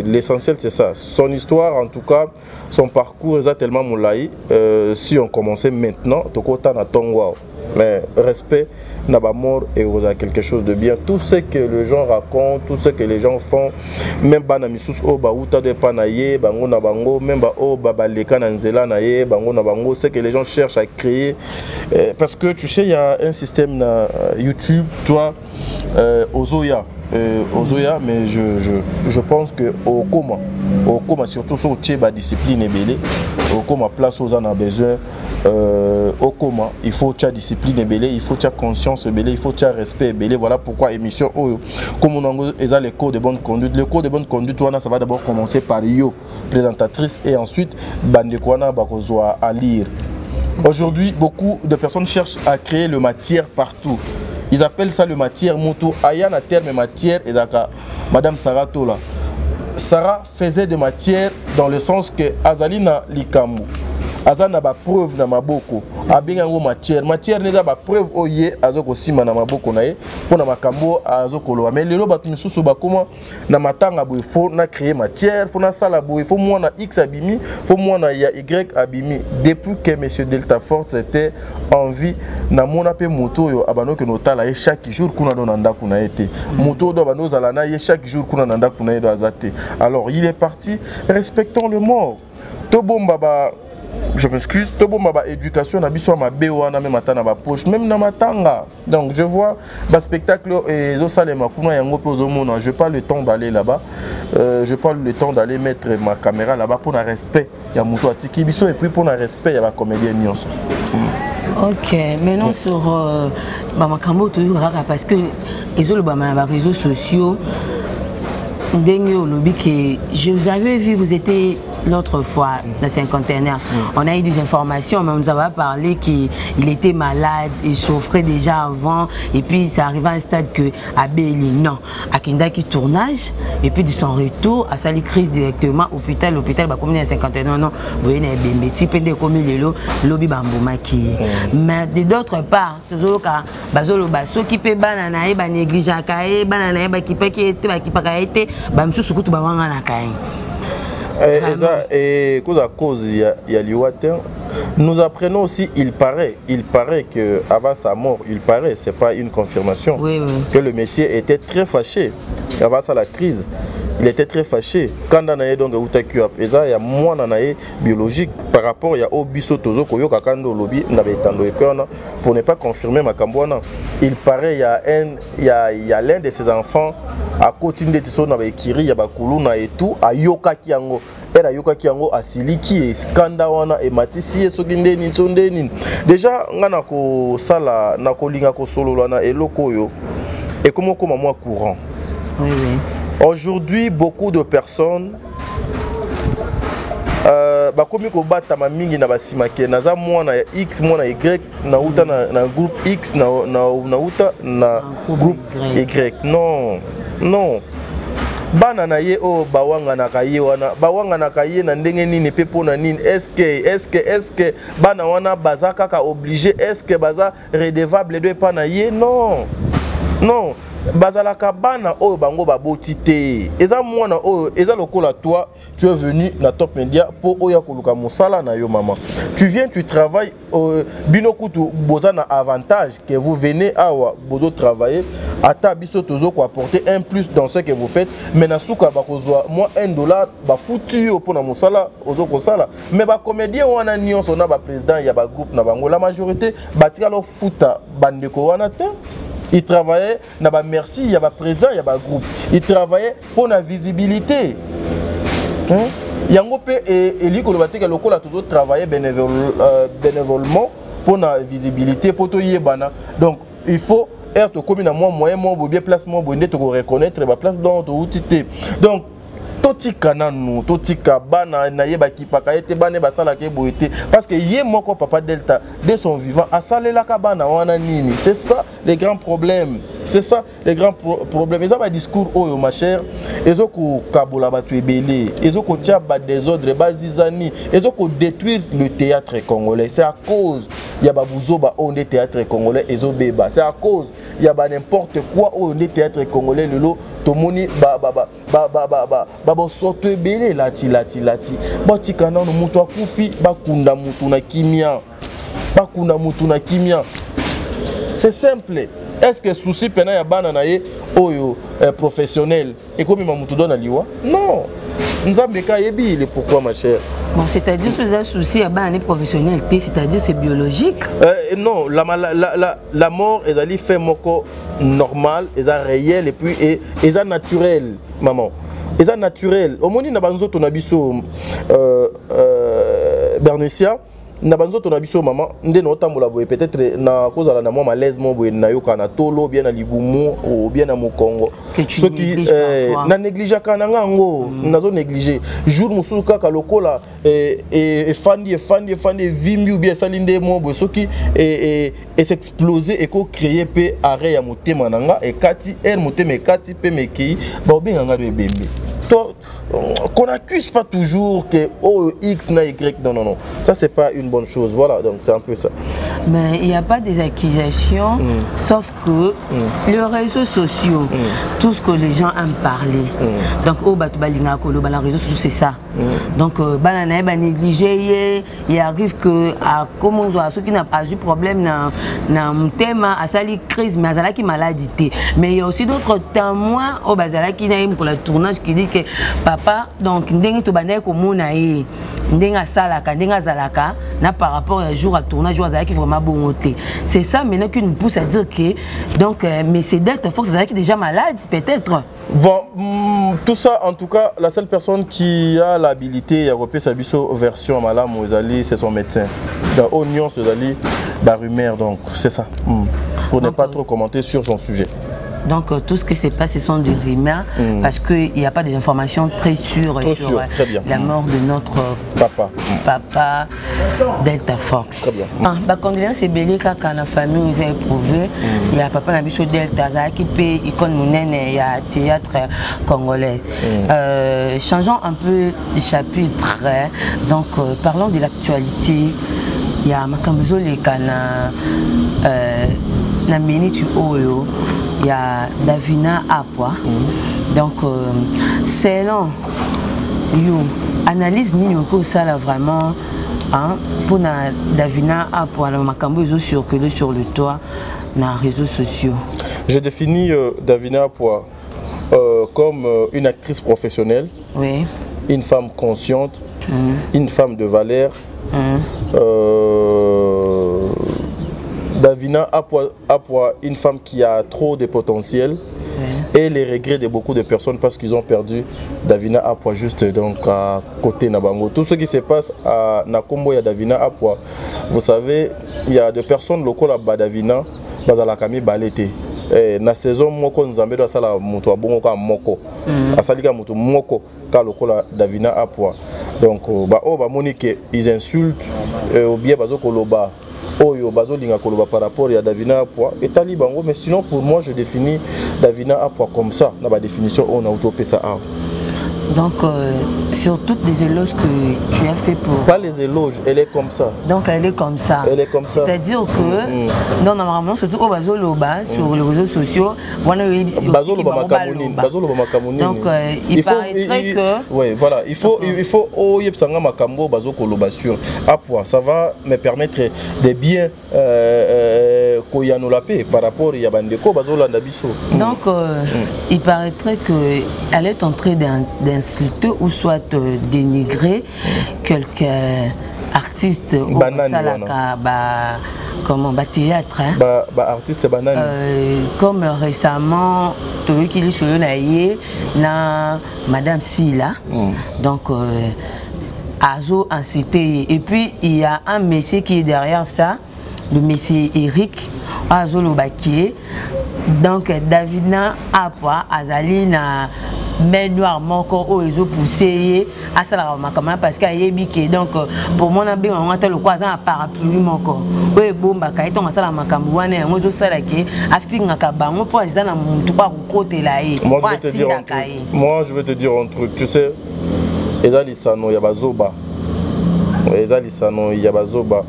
l'essentiel c'est ça. Son histoire en tout cas, son parcours est tellement moulaï. Si on commençait maintenant, tokota na tongwa. Mais respect n'a pas mort et vous avez quelque chose de bien. Tout ce que les gens racontent, tout ce que les gens font, même banamisus o bauta de panaye, bango na bango, même ba o babaleka na nzela naye, bango na bango, ce que les gens cherchent à créer. Parce que tu sais, il y a un système na YouTube, toi, Ozoya. Mais je pense que au coma surtout sur la discipline est belle, au coma place aux en a besoin, au coma il faut la discipline est belle, il faut la conscience est belle, il faut le respect est belle. Voilà pourquoi émission comme on a les cours de bonne conduite. Le cours de bonne conduite ça va d'abord commencer par yo présentatrice et ensuite bandekwana bakozwa à lire. Aujourd'hui beaucoup de personnes cherchent à créer le matière partout. Ils appellent ça le matière moto. Ayan a terme matière et d'accord. Madame Sarah Tola. Sarah faisait de matière dans le sens que Azalina Likamou. azana ba preuve na maboko abenga ngo matière neza ba preuve oye azoko sima na maboko na ye pona makambo azoko loba mais lelo batu misusu bakoma na matanga boy faut na créer matière faut na sala boy faut moi na X abimi faut moi na ya Y abimi depuis que monsieur Delta Force était en vie na mona pe moto yo abano que notala ye chaque jour kuna do nanda kuna été moto do abano zalana ye chaque jour kuna nanda kuna ye do azate. Alors il est parti, respectons le mort. Tobo mbaba, je m'excuse, Tobo mbaba éducation na biso ma bewa na même matana ba poche même na matanga. Donc je vois ba spectacle et zo salema kuna yango pe ozomona, je pas le temps d'aller là-bas. Je pas le temps d'aller mettre ma caméra là-bas pour un respect ya muto atiki biso et puis pour un respect ya ba comédien nyonso. Ok, maintenant sur makambo toujours parce que les autres réseaux sociaux je vous avais vu, vous étiez l'autre fois, la cinquantenaire. On a eu des informations, mais on nous avait parlé qu'il était malade, il souffrait déjà avant, et puis ça arrivait à un stade que Abeli, non, à Kindaki tournage, et puis de son retour, à Sali crise directement, hôpital, bah comme il y a 51 non, vous voyez, des types de communes, lobby bamboumaki. Mais d'autre part, toujours quand Bazolo Basso qui peut bananaï, ba négligent kaé, bananaï, qui peut qui était, bam sous surtout bamanga na kaé. Et à cause il y a l'Iwater, nous apprenons aussi, il paraît que avant sa mort, c'est pas une confirmation, que le Messie était très fâché avant ça la crise. Il était très fâché quand on a donc utakuap et ça il y a moins d'anaïe biologique par rapport il y a obiso tozo koyo kakando lobby n'abetando et pour ne pas confirmer ma cambouana. Il paraît il y a l'un de ses enfants à côté de tiso na bekiri ya bakuluna et tout a yoka kiango era yoka kiango asiliki et skandawana et matisi et sogindeni tsondeni déjà ngana ko sala na ko linga ko solo na eloko yo et comment moi courant. Oui. Aujourd'hui, beaucoup de personnes bakomi ko bata mamingi na basimake naza mwana ya X mwana Y na uta na groupe X na uta na groupe Y. Non. Bana na ye o bawanga na kaye wana bawanga na kaye na ndenge nini pepo na nini est-ce que bana wana baza kaka obligé est-ce que baza redevable de pa na ye non bazalaka bana oyo bango baboti te eza mwana oyo eza lokola toi tu es venu na Top Media pour oya koluka musala na yo maman tu viens tu travailles bino kutu boza na avantage que vous venez awa bozo travailler ata biso tozo ko apporter un plus dans ce que vous faites mais na suka bakozwa moi $1 ba foutu yo pour na musala ozo ko sala mais ba comédien wana nyonso na ba président ya ba groupe na bango la majorité batika lo futa bandeko wana te. Il travaillait, na ba merci, il y a ba président, il y a ba groupe. Il travaillait pour la visibilité. Yango pe et lui ko lobate ke lokola toujours travailler bénévolement pour la visibilité pour to yebana. Donc il faut être comme na moyen bien placement bonde to reconnaître ba place dans to outité. Donc totika nanu totika bana na yeba ki paka ete bane basala ke boité parce que yé moko papa Delta de son vivant a salela ka bana wana nini. C'est ça les grands problèmes. C'est ça les grands problèmes. Ils ont un discours oyo ma chère. Ils ont ko kabola batu ebele. Ils ont ko tia ba désordre ba zizani. Ils ont ko détruire le théâtre congolais. C'est à cause il y a ba buzoba on est théâtre congolais ils ont beba. C'est à cause il y a ba n'importe quoi on est théâtre congolais lelo tomoni ba soto ebele lati batika na mutu akufi bakunda mutu na kimia. C'est simple. Est-ce que souci pena ya bana na ye oyo professionnel et comme mamutu dona liwa? Non. Nzambe ka yebi il est pourquoi ma chère. Bon, c'est-à-dire que un souci à bana professionnel, c'est-à-dire c'est biologique. Non, la mort est allée fait moko normal, est réel et puis est naturel, maman. Est naturel. Au moni na banzo to na biso Bernicia na banzo to na biso maman ndé na otambola boye peut-être na kozala na moi malaise mo boye na yoka na tolo bien na libumu ou bien na mokongo soki na négliger kana ngango nazo négliger jour mususu kaka lokola fandi vimbi ou bien salinde mo boye soki et s'exploser et ko créer pe arrêt ya motema nanga et kati el motema kati pe meki ba obenganga do ebembe qu'on n'accuse pas toujours que oh, X na Y. Non, non, non. Ça, c'est pas une bonne chose. Voilà, donc c'est un peu ça. Mais il n'y a pas des accusations, sauf que les réseaux sociaux, tout ce que les gens aiment parler. Donc, au Batubalinga, les réseaux sociaux, c'est ça. Donc, banana va négliger, il arrive que comment ceux qui n'ont pas eu problème dans mon thème, à ça les crises, mais à qui maladie. Mais il y a aussi d'autres témoins au Bazala qui n'aiment pour le tournage qui dit que papa, donc, n'engue to banane comme mon aïe, n'engue salaka, n'engue zalaka, n'a par rapport à jour à tournage, jour à qui vraiment bon. C'est ça maintenant qui nous pousse à dire que donc, mais c'est Delta Force qui est déjà malade, peut-être. Bon, tout ça, en tout cas, la seule personne qui a l'habilité à repérer sa version Malam Ozali, c'est son médecin. Dans Oignon, Ozali, la rumeur, donc c'est ça. Pour ne pas trop commenter sur son sujet. Donc tout ce qui se passe, ce sont des rumeurs parce qu'il n'y a pas des informations très sûres sur la mort de notre papa Delta Fox. Très bien. Ma condoléance est belle quand la famille nous a éprouvé. Il y a papa Nabiso Delta qui paye icône mounène, il y a théâtre congolais. Changeons un peu de chapitre. Donc parlons de l'actualité. Il y a Makambuzo les Kana na minute oyo. Il y a Davina Apwa. Donc, selon you, analyse Ninyoko, ça là vraiment, hein, pour Davina Apwa, la Makambo, ils ont circulé sur le toit dans les réseaux sociaux. Je définis Davina Apwa comme une actrice professionnelle, oui. Une femme consciente, une femme de valeur. Davina Apwa, une femme qui a trop de potentiel et les regrets de beaucoup de personnes parce qu'ils ont perdu Davina Apwa juste donc à côté Nabango. Tout ce qui se passe à Nakombo et Davina Apwa, vous savez, il y a des personnes locales à Davina, Bazalakami Balete. Na saison moko nzambe do sala mutu abongo ka moko asalika mutu moko ka lokola Davina Apwa. Donc ba o ba monique ils insultent ou bien bazo koloba oyo bazo linga koloba par rapport à Davina Apwa et talibango, mais sinon pour moi je définis Davina Apwa comme ça dans ma définition on a autopé ça. Donc sur toutes les éloges que tu as fait pour... Pas les éloges, elle est comme ça. Donc elle est comme ça. Elle est comme ça. C'est-à-dire que non, normalement surtout au Bazoloba sur les réseaux sociaux, on a eu Bazoloba Makamouni. Donc il paraîtrait que... Oui, voilà, il faut oh yepsanga Makambo Bazokoloba sur Apwa, ça va me permettre de bien koyanolapé par rapport à Yabandeko Bazolanda Biso. Donc il paraîtrait que elle est en train d'insulter ou soit dénigrer quelques artistes ou comment théâtre artiste banane comme récemment celui qui est sur le na Madame Silla donc Azo incité et puis il y a un monsieur qui est derrière ça, le monsieur Eric Azo Lobakié. Donc Davina Apwa Azali na mais noir moko o ezo poussé à ça la makama parce qu'il y a biké donc pour moi on a bien on a le croisant à parapluie moko oui bomba ka etonga ça la makamba wana ngo zo sala ke afinga ka bango pour ça na muntu pa côté là moi je vais te dire un truc tu sais ezali sano ya bazoba ezali sano ya bazoba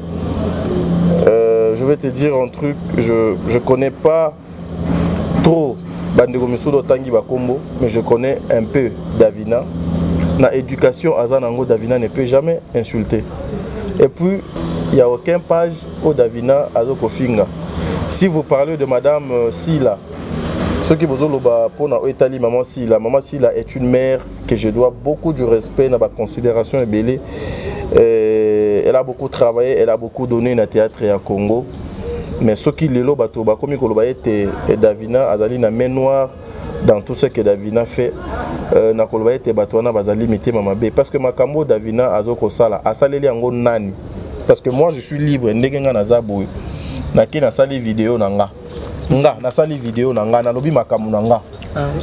je vais te dire un truc je connais pas trop Bandego Misudo Tangi Bakombo, mais je connais un peu Davina. Na éducation, Azanango Davina ne peut jamais insulter. Et puis, il n'y a aucun page au Davina Azoko Finga. Si vous parlez de Madame Silla, ceux qui vous ont pour Italie, Maman Silla est une mère que je dois beaucoup de respect, dans ma considération et belée. Elle a beaucoup travaillé, elle a beaucoup donné dans le théâtre et à Congo. Mais ce qui est là, comme il Davina Azali na main noire dans tout ce que Davina fait. Na kolba ete batwana bazali mité mamabe parce que makambo Davina azoko sala asaleli yango nani parce que moi je suis libre ndegenga na zaboui na ki na sali vidéo nanga nga nasali vidéo na nga nalobi makamu na nga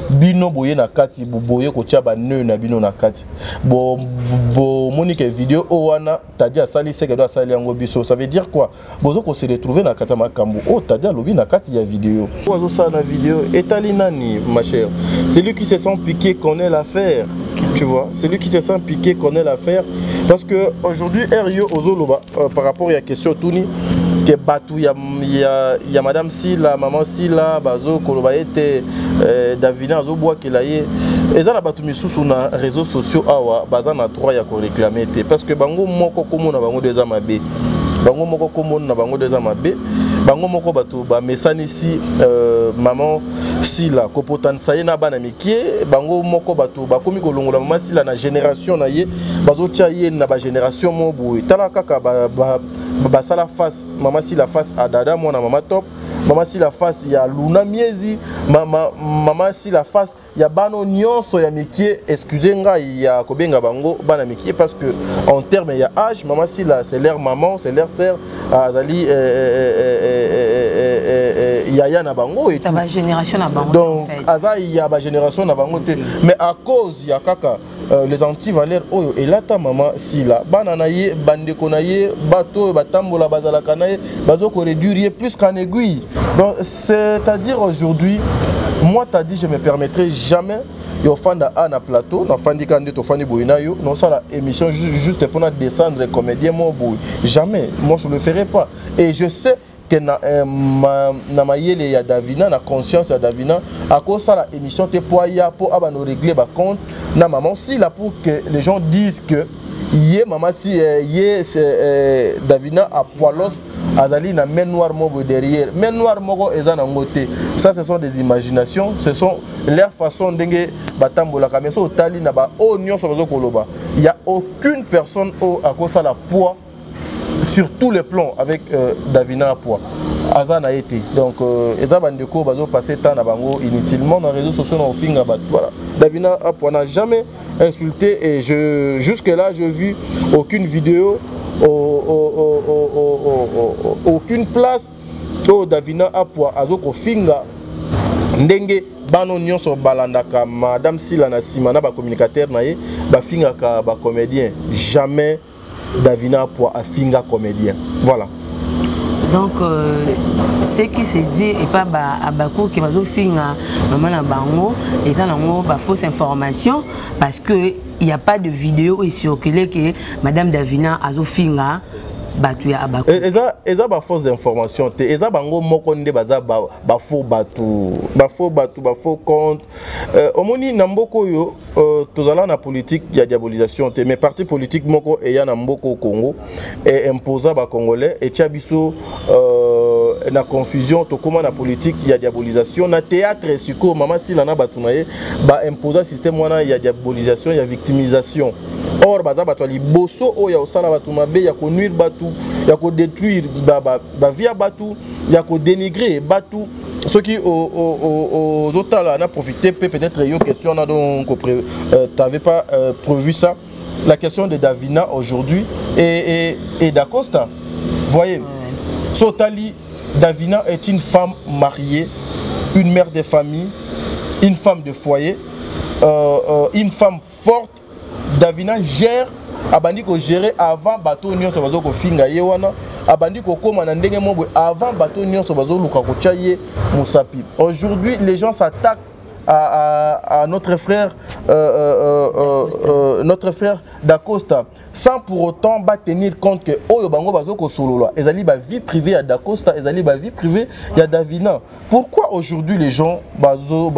bino boye na kati boye ko tia ba nœud na bino na kati bo monique vidéo o wana tadi asali seke do asali yango biso ça veut dire quoi bozo ko se retrouver na kati makambu o tadi alobi na kati ya vidéo ozo ça na vidéo etali nani ma chère, celui qui se sent piqué connaît l'affaire. Tu vois, celui qui se sent piqué connaît l'affaire. Parce que aujourd'hui, Rio Ozoloba, par rapport à la question Touni, que Batou, il y a Madame Silla, Maman Silla, Bazo, Kolobaete, Davina, Zoboa, Kelaye. Et ça, la Batou Missou sur les réseaux sociaux, Bazan a trois, il y a qu'on réclame. Parce que Bango Moko Komo na Bango des Amabé. Bango Moko Komo na Bango des Amabé. Bango Moko Batou, Messan ici, Maman Silla, Kopotan Sayena Banamikie, Bango Moko Batou, Bakomi Kolongola, Maman Silla, na génération naye, Bazo Tchaye, na ba génération Mobou, Talakaka, Basala face, Maman Silla face à Dada, moi na Maman Top, Maman Silla face, il y a Luna Miezi, Maman Silla face, il y a Bano Nyonso, il y a Mikie, excusez-moi, il y a Kobenga Bango, Banamikie, parce que en termes, il y a âge, Maman Silla, c'est leur maman, c'est leur sœur, Azali, Yaya na bango et la génération na bango. Donc Aza il y a la génération na bango mais à cause il y a kaka les anti-valeurs oyo et là ta maman Silla banana ye bandeko na ye bato batambola bazala kanaye bazo ko réduire plus qu'en aiguille. Donc c'est-à-dire aujourd'hui moi t'as dit je me permettrai jamais yo fanda na plateau na fandi kande to fandi boyina yo non ça la émission juste pour descendre comédien mon boy jamais moi je le ferai pas et je sais que na mayele ya Davina na conscience ya Davina à cause ça la émission te poya pour abano régler ba compte na maman si là pour que les gens disent que yé maman si yé c'est Davina à poilos azali na main noire mogo derrière main noire mogo ezana ngote ça ce sont des imaginations ce sont leur façon d'engue batambola kameso otali na ba onyo so koloba il y a aucune personne au à cause ça la poids sur tous les plans avec Davina à poids. Azan a été. Donc, Eza Bandeko bazo passé temps à Bango inutilement dans les réseaux sociaux dans Finga. Voilà. Davina à poids n'a jamais insulté et jusque-là, je n'ai vu aucune vidéo, aucune place où Davina à poids, Azoko Finga, Ndenge, Bano Nyonso Balandaka, Madame Silla na Simana, ba communicateur naye, ba Finga ka ba comédien. Jamais. Davina pour un finga comédien. Voilà. Donc, ce qui se dit et pas à Bako qui va finga maman na bango et ça n'a fausse information parce que il n'y a pas de vidéo et circulé que Madame Davina a finga. Eza ba fausse information te eza bango moko nde baza ba faux compte omoni na mboko yo tozala na politique ya diabolisation te mais parti politique moko eya na mboko Congo et imposa ba congolais et tia biso na confusion to koma na politique ya diabolisation na théâtre siko mama Silla na batunaye ba imposa système wana ya diabolisation ya victimisation. Or baza bato liboso o ya osala batu mabe ya ko nuire batu ya ko détruire ba via batu ya ko dénigrer batu ceux qui aux autres n'a profité peut-être une question donc t'avais pas prévu ça la question de Davina aujourd'hui et d'Acosta voyez Sotali Davina est une femme mariée une mère de famille une femme de foyer une femme forte. Davina gère abandi ko gérer avant bateau nyonso bazo ko finga ye wana abandi ko koma na ndenge mo avant bateau nyonso bazo luka ko tchaye musapi. Aujourd'hui les gens s'attaquent à notre frère d'Acosta sans pour autant tenir compte que oyo bango bazo ko solola ezali ba vie privée ya d'Acosta ezali ba vie privée ya Davina. Pourquoi aujourd'hui les gens bazo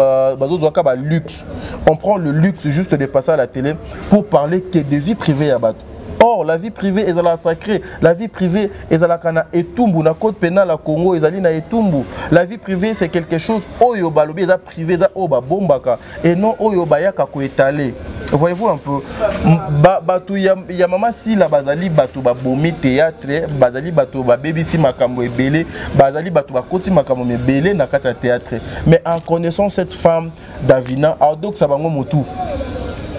zoaka ba luxe on prend le luxe juste de passer à la télé pour parler que de vie privée à bateau. Or, la vie privée est la sacrée. La vie privée est la kana etumbu na code pénal à Congo ezali na etumbu. La vie privée c'est quelque chose oyo balobi eza privé eza oba bombaka et non oyo bayaka ko étaler. Voyez-vous un peu batu ya mama Silla bazali batu ba bomi théâtre bazali batu ba BBC makambo ebele bazali batu ba koti makambo ebele na kata théâtre mais en connaissant cette femme Davina adok sabango mutu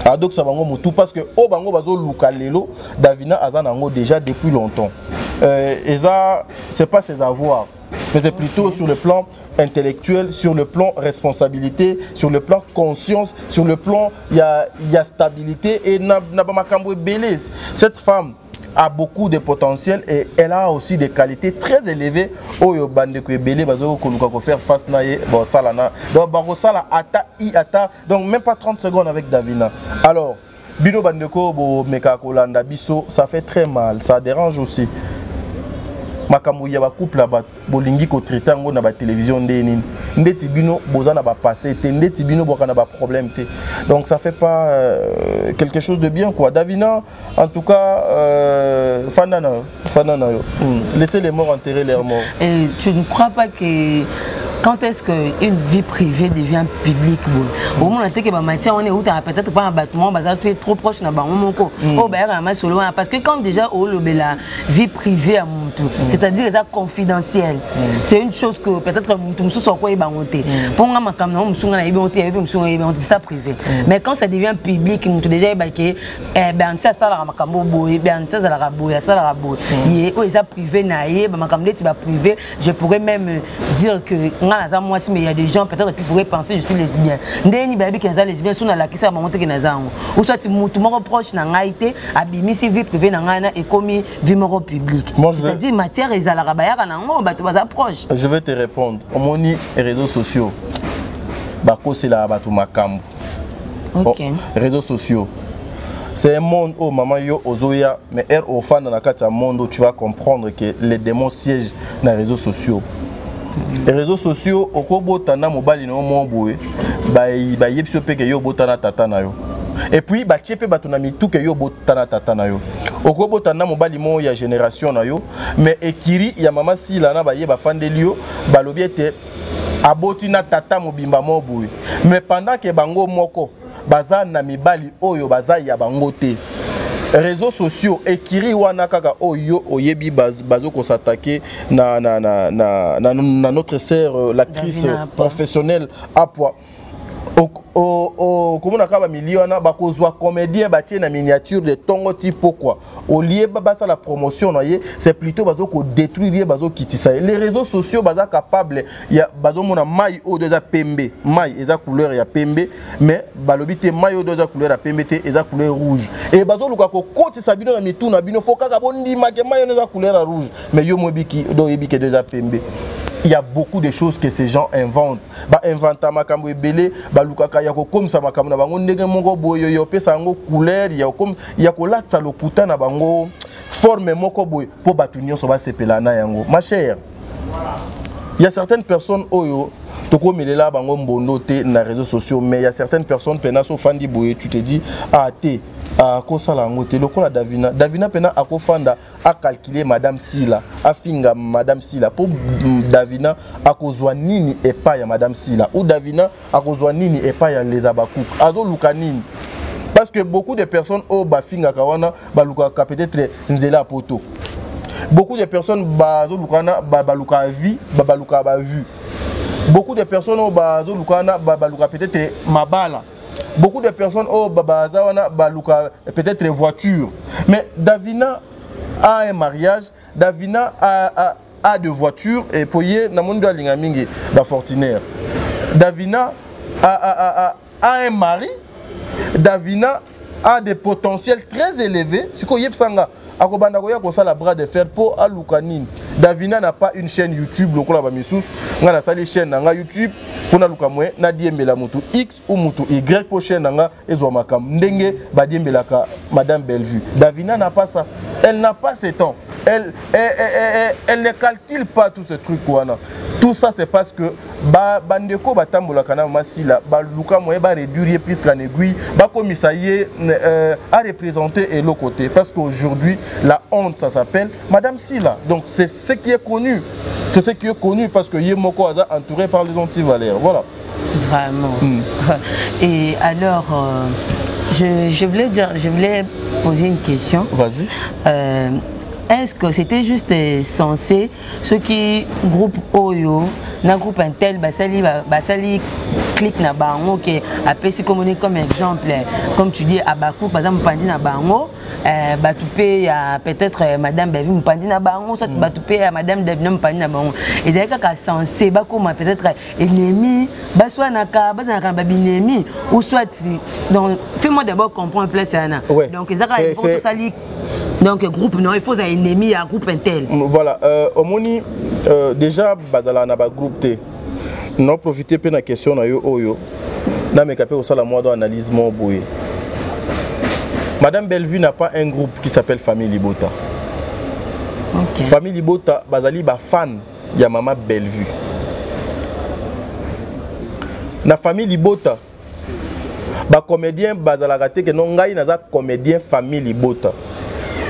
adok sabango mutu parce que o bango bazo luka lelo Davina azanango déjà depuis longtemps et ça c'est pas ses avoirs mais c'est plutôt sur le plan intellectuel, sur le plan responsabilité, sur le plan conscience, sur le plan il y a stabilité et cette femme a beaucoup de potentiel et elle a aussi des qualités très élevées. Oyo bande ko belé bazo ko luka ko faire face na ye bon salana donc bako sala ata donc même pas 30 secondes avec Davina. Alors bino bande ko bo meka ko landa biso ça fait très mal, ça dérange aussi. Makambo ya ba couple ba bolingi ko traiter ngo na ba télévision ndeni ndeti bino boza na ba passé te ndeti bino boka na ba problème te, donc ça fait pas quelque chose de bien quoi. Davina en tout cas fanana laissez les morts enterrer leurs morts. Et tu ne crois pas que quand est-ce qu'une vie privée devient publique? Au moment où on matière, on est où peut-être pas un bâtiment, tu es trop proche d'un parce que quand déjà la vie privée à mon tour, c'est-à-dire c'est confidentiel, c'est une chose que peut-être c'est ça privé. Mais quand ça devient public, déjà privé, je pourrais même dire que moi si mais il y a des gens peut-être qui pourraient penser je suis lesbien. Ndeni baby qui sont lesbiens sont la kisa monter que nazango. Ou soit tu me reproche na ngaité abimi si vie privée na ngana et commis vie moro public. C'est-à-dire matière et ala rabaya na ngo ba tu vas approche. Je vais te répondre. Omoni réseaux sociaux. Bako c'est la batu makambo. OK. Réseaux sociaux. C'est un monde où maman yo ozoya mais elle au fan dans la carte un monde où tu vas comprendre que les démons siègent dans les réseaux sociaux. Les réseaux sociaux, au kobo tana mobile no moboé, ba yepso pe ke yo botana tata na yo. Et puis ba chepe batunami tout ke yo botana tata na yo. Au kobo tana mobile mo ya génération na yo, mais ekiri ya mama si la na ba yeba fandelio, ba lobiete abotina tata mobimba moboé. Mais pendant que bango moko baza na mibali oyo baza ya bango te. Réseaux sociaux ekiri wana kaka oyo oyebi bazo ko s'attaquer na notre sœur l'actrice professionnelle à poids comment on a million na bakozwa comédien batie na miniature de tongo type pourquoi au lieu basa la promotion c'est plutôt bazo ko détruire bazo kitisa les réseaux sociaux baza capable ya bazo mona mai o déjà pembe mai eza couleur ya pembe mais balobité mai o déjà couleur ya pembe te eza couleur rouge et bazo luka ko koti sabino na mitu na bino fokaka bondi make mai eza couleur rouge mais yo mobiki do yebike déjà pembe. Il y a beaucoup de choses que ces gens inventent. Ba inventa makambo ebele, ba lukaka ya ko comme ça makambo na bango ndenge moko boyo yo pesa ngo couleur ya ko latsa lokuta na bango forme moko boy po batunyo so ba sepelana yango. Ma chère, il y a certaines personnes oyo toko melela bango mbondo te na réseaux sociaux mais il y a certaines personnes pena so fandi boy tu te dis ah té a kosala ngote lokola Davina pena akofanda a calculer madame Sila a finga madame Sila pour Davina akozwa nini epa ya madame Sila ou Davina akozwa nini epa ya les abakouk azo luka nini parce que beaucoup de personnes au bafinga kawana baluka peut-être nzela poto beaucoup de personnes bazo lukana baluka vie baluka ba vue beaucoup de personnes au bazo lukana baluka peut-être mabala. Beaucoup de personnes au Babazawana baluka peut-être voiture. Mais Davina a un mariage, Davina a deux voitures et poye na monde de lingamingi ba fortunaire. Davina a un mari, Davina a des potentiels très élevés. Ce que yepsanga akobanda koya ko sala bras de fer pour alukanine. Davina n'a pas une chaîne YouTube lokola ba misous, nga na sali chaîne nga YouTube. Fona luka mwe na diembela mutu X ou mutu Y prochaine nga ezwa makam ndenge ba diembelaka madame Bellevue. Davina n'a pas ça. Elle n'a pas ce temps. Elle ne calcule pas tout ce truc wana. Tout ça c'est parce que bandeko batambola kana masila ba luka mwe ba réduire plus qu'en aiguille ba commissaire à représenter et l'autre côté parce qu'aujourd'hui la honte ça s'appelle madame Sila. Donc c'est ce qui est connu. C'est ce qui est connu parce que Yemoko a entouré par les anti-valères. Voilà. Vraiment. Et alors, je voulais poser une question. Vas-y. est-ce que c'était juste censé ceux qui groupe Oyo, na groupe Intel, basali clique na bango que après si communique comme exemple, comme tu dis Abakou par exemple pandi na bango, batoupé ya peut-être madame Belvi pandi na bango, soit batoupé ya madame Devnom pandi na bango. Et c'est que censé ba comme peut-être ennemi, soit na ka babinemi ou soit donc fais-moi d'abord comprendre plus ça. Donc c'est ça donc groupe non il faut un ennemi à groupe Intel. Voilà au moni déjà bazala na ba groupe T. Non profiter pe na question na yo oyo na me capé au sala moi d'analyse mon boye. Madame Bellevue n'a pas un groupe qui s'appelle Famille Libota. OK. Famille Libota bazali ba fan ya maman Bellevue. Na Famille Libota ba comédien bazala gâté que non ngai naza comédien Famille Libota.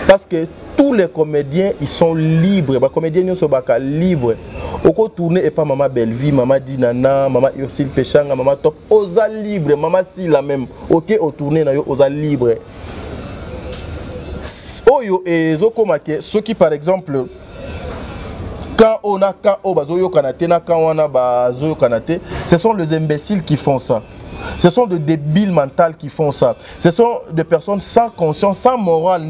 Parce que tous les comédiens ils sont libres, les comédiens ils sont libres. Oko tourner et pas maman Bellevue, maman Dinana, maman Ursule Péchanga, maman Top, osa libre, maman si la même. OK au tourner na yo osa libre. Oyo et zokomake ceux qui par exemple quand on a quand o bazoyo kanate na quand on a bazoyo kanate, ce sont les imbéciles qui font ça. Ce sont des débiles mentaux qui font ça. Ce sont des personnes sans conscience, sans morale.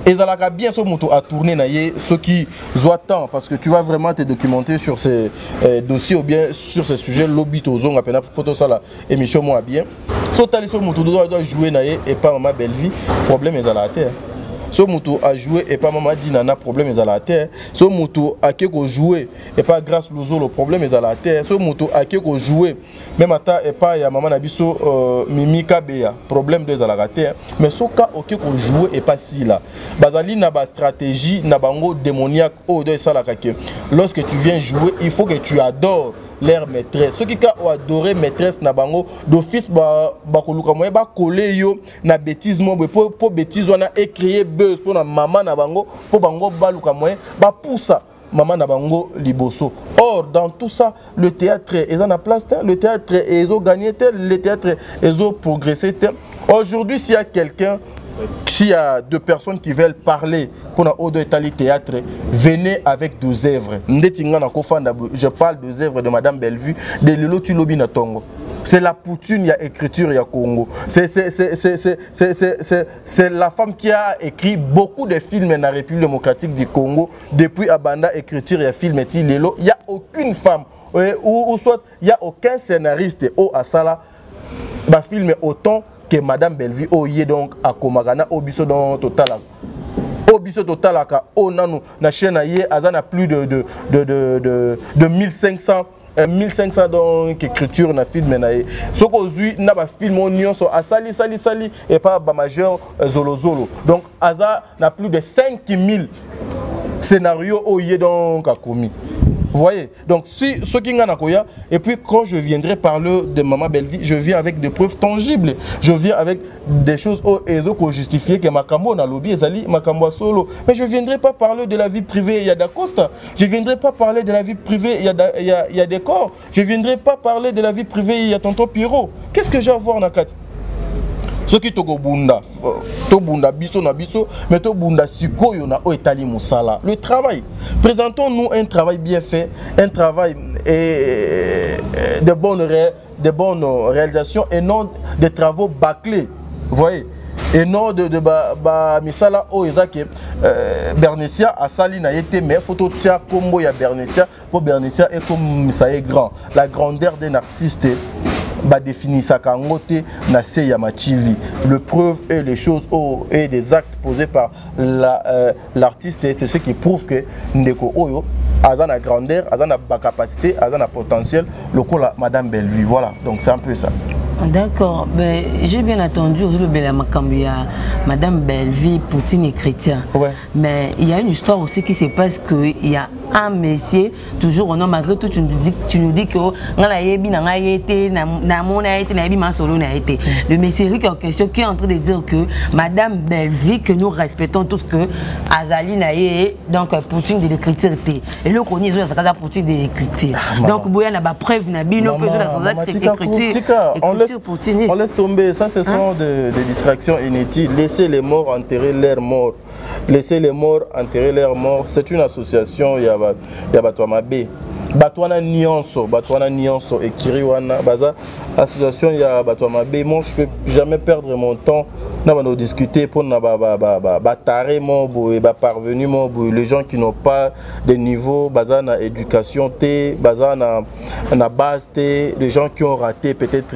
Et ça a bien ce moto à tourner ceux qui ont temps parce que tu vas vraiment te documenter sur ces dossiers ou bien sur ces sujets. Lobby tozong appena photo ça la émission moi bien. So tali so moto doit jouer et pas maman Bellevue, problème est à la terre. So moto a joué et pas maman Dinana, problème est à la terre. So moto a quelque joué et pas grâce Lozo, le problème est à la terre. So moto a quelque joué même à et pas ya maman Nabiso Mimi Kabea, problème de la terre. Mais so ka ok ko joué et pas si là. Bazali na ba stratégie na bango démoniaque au de ça la kake. Lorsque tu viens jouer, il faut que tu adores leur maîtresse. Ceux qui ont adoré maîtresse na bango d'office ba koluka moye ba coller yo na bêtise mo pour bêtise on a écrié buzz pour na maman na bango pour bango baluka moye ba poussa maman na bango liboso. Or dans tout ça le théâtre est en place, le théâtre est gagné, le théâtre est progressé. Aujourd'hui s'il y a quelqu'un, s'il y a deux personnes qui veulent parler pour notre Italie théâtre, venez avec deux œuvres. Je parle des œuvres de Madame Bellevue, de Lelo Tulobi Natongo. C'est la poutine, il y a écriture, il y a Congo. C'est la femme qui a écrit beaucoup de films dans la République démocratique du Congo. Depuis Abanda, écriture, il y a film, il n'y a aucune femme, ou soit il n'y a aucun scénariste au Asala, bah film autant que Madame Bellevue au yé donc à Komagana au biso dans total au biso total aka au nanu na chaîne yé azana plus de 1500 donc écriture na film na yé soko zui na ba film on so asali sali et pas ba majeur zolo donc aza na plus de 5000 scénarios au yé donc a commis. Vous voyez, donc si ce qui est nakoya, et puis quand je viendrai parler de Maman Bellevue, je viens avec des preuves tangibles, je viens avec des choses qui justifient que Makambo na lobby ezali Makambo solo, mais je ne viendrai pas parler de la vie privée il y a d'Acosta, je ne viendrai pas parler de la vie privée il y a des corps, je ne viendrai pas parler de la vie privée il y a tonton Pierrot. Qu'est-ce que j'ai à voir Nakat? Ce qui est bunda, to bunda biso na biso, mais to bunda sikoyo na oetali musala. Le travail. Présentons-nous un travail bien fait, un travail de bonnes réalisations et non des travaux bâclés. Vous voyez? Et non de misala o ezake Bernicia a sali na yete mais photo tia combo ya Bernicia pour Bernicia est comme ça est grand. La grandeur d'un artiste ba définir ça kangote na se ya machivi. Le preuve et les choses et des actes posés par l'artiste, c'est ce qui prouve que ndeko oyo azana grandeur, azana ba capacité, azana potentiel lokola Madame Bellevue. Voilà, donc c'est un peu ça. D'accord, ben, j'ai bien attendu aujourd'hui Madame Bellevue, Poutine et Chrétien. Ouais. Mais il y a une histoire aussi qui se passe qu'il y a un messier, toujours au nom, malgré tout, tu nous dis que le messier Rick en question qui est en train de dire que Madame Bellevue, que nous respectons tous, que Azali Naye, donc Poutine de l'écriture, et le connaît ça Poutine de l'écriture. Donc, Bouya n'a pas preuve, n'a pas on laisse tomber, ça ce sont des distractions inutiles. Laissez les morts enterrer leurs morts. laisser les morts enterrer leurs morts. C'est une association, il y a Batouamabé. Batouana Nyonso et Kiriwana, Baza, association, il y a Batouamabé. Moi, je ne peux jamais perdre mon temps. Nous allons discuter pour nous parvenus, les gens qui n'ont pas de niveau, Baza na éducation, Baza na base, les gens qui ont raté peut-être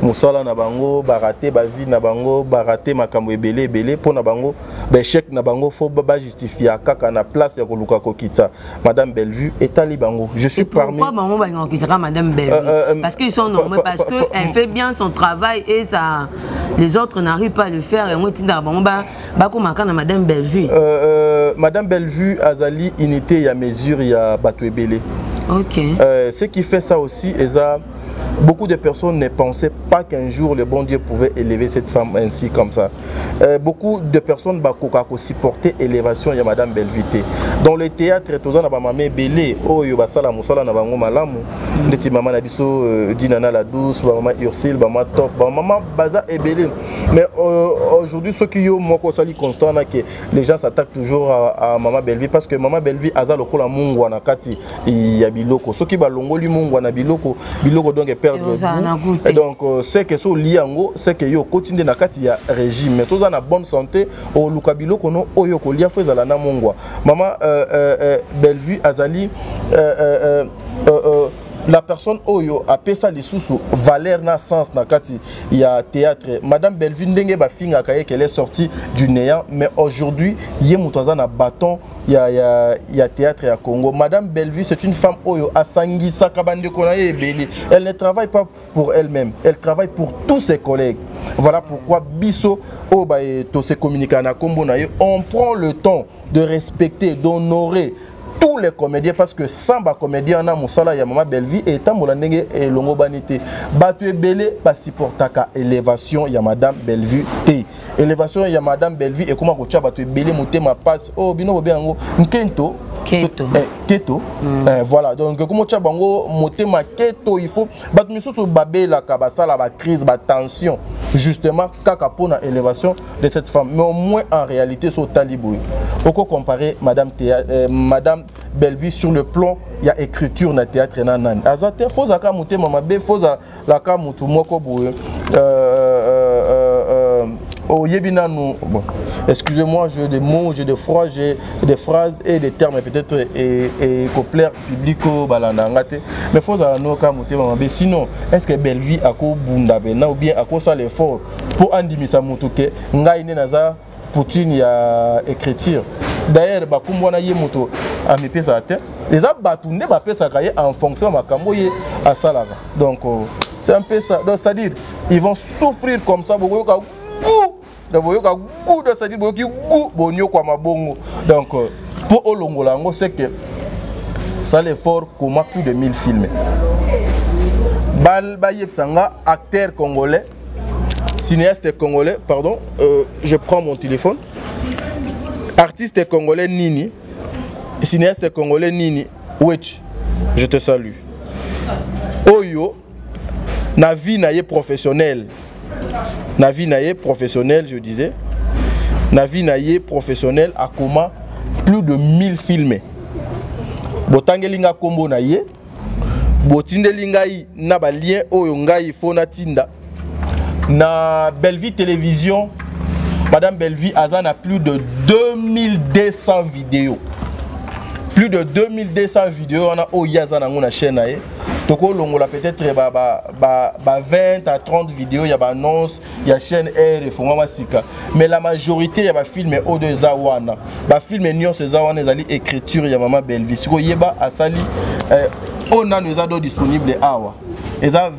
Moussala Nabango, Baraté, Bavi Nabango, Baraté, Makambo Belé, pour Nabango, Béchek Nabango, faut justifier à Kaka na place et Koluka Kokita. Madame Bellevue est Talibango. Je suis parmi. Pourquoi Madame Bellevue? Parce qu'ils sont normaux, parce qu'elle fait bien son travail et ça, les autres n'arrivent pas à le faire. Et moi, Madame Bellevue. Madame Bellevue, Azali, unité, il y a mesure, il y a Batoué Belé. Ok. Ce qui fait ça aussi, beaucoup de personnes ne pensaient pas qu'un jour le bon Dieu pouvait élever cette femme ainsi comme ça. Beaucoup de personnes ont supporté l'élévation de Madame Bellevue. Dans le théâtre, tout ça, mamé belé, oh yo basala musala na bango malamu, ndeti maman na biso Dinana la douce, maman Ursule, maman Top, maman Baza et belé. Mais aujourd'hui, ceux qui ont moko sali constant que les gens s'attaquent toujours à maman Bellevue parce que maman Bellevue aza lokola mungu na kati ya biloko. Ceux qui balongoli mungu na biloko donc et donc c'est que so liango c'est que yo continue na kati ya régime mais so za na bonne santé o lukabilo kono oyo ko lia fezala na mongwa maman Bellevue azali la personne oyo a pesa les sous valeur na sens na kati ya théâtre. Madame Bellevue ndenge ba finga kaye qu'elle est sortie du néant mais aujourd'hui yé mutaza na bâton ya théâtre ya Congo. Madame Bellevue c'est une femme oyo asangisa kabande konaye ebeli. Elle ne travaille pas pour elle-même, elle travaille pour tous ses collègues. Voilà pourquoi biso o ba to se communiquer na kombo na ye, on prend le temps de respecter, d'honorer tous les comédiens parce que sans les comédiens on a Moussala ya Maman Bellevue et tambola ndenge et longo banité Batoué Belé pas supportaka élévation ya Madame Bellevue té élévation ya Madame Bellevue et comment ko tcha Batoué Belé monter ma passe oh bino bengo nkento keto voilà donc comment tcha bango monter ma keto il faut bat misusu babela kabasala ba crise ba tension justement kaka pona élévation de cette femme mais au moins en réalité so talibou oko comparer Madame Bellevue sur le plan il y a écriture na théâtre na nan azate faut zaka monter mama be faut la ka mutu moko boye oh yebina nous bon excusez-moi j'ai des mots j'ai des phrases j'ai des phrases et des termes peut-être et coplaire publico balandangate mais faut za no ka monter mama be sinon est-ce que Bellevue ako bunda bena ou bien ako ça l'effort pour andimisa mutu ke ngai ne naza Poutine ya écriture d'ailleurs bakumbona ye moto amepesa ate les abatunde bapesa kaye en fonction makambo ye asalaka donc c'est un peu ça donc c'est à dire ils vont souffrir comme ça boyoka goût de c'est-à-dire boyoki goût bonyo kwa mabongo donc pour olongolango c'est que ça l'effort comment plus de 1000 films bal bayepsanga acteur congolais cinéaste congolais, pardon, je prends mon téléphone. Artiste congolais Nini, cinéaste congolais Nini, Wech, je te salue. Oyo, na vie naie professionnelle, je disais, na vie naie professionnelle à comment plus de 1000 films. Botangelinga kombo naie, botindelingai na ba lien oyo ngai fona tinda. Na Bellevue Télévision, Madame Bellevue Azan a plus de 2200 vidéos. Plus de 2200 vidéos, on a Oyazan dans la chaîne. Toko longola peut-être 20 à 30 vidéos, il y a annonce, il y a chaîne R et Fongama Sika. Mais la majorité, il y a film O de Zawana. Ba film Nyon ce Zawana ezali écriture il y a Maman Bellevue. Siko yeba asali on a nos ados disponibles awa. Ils ont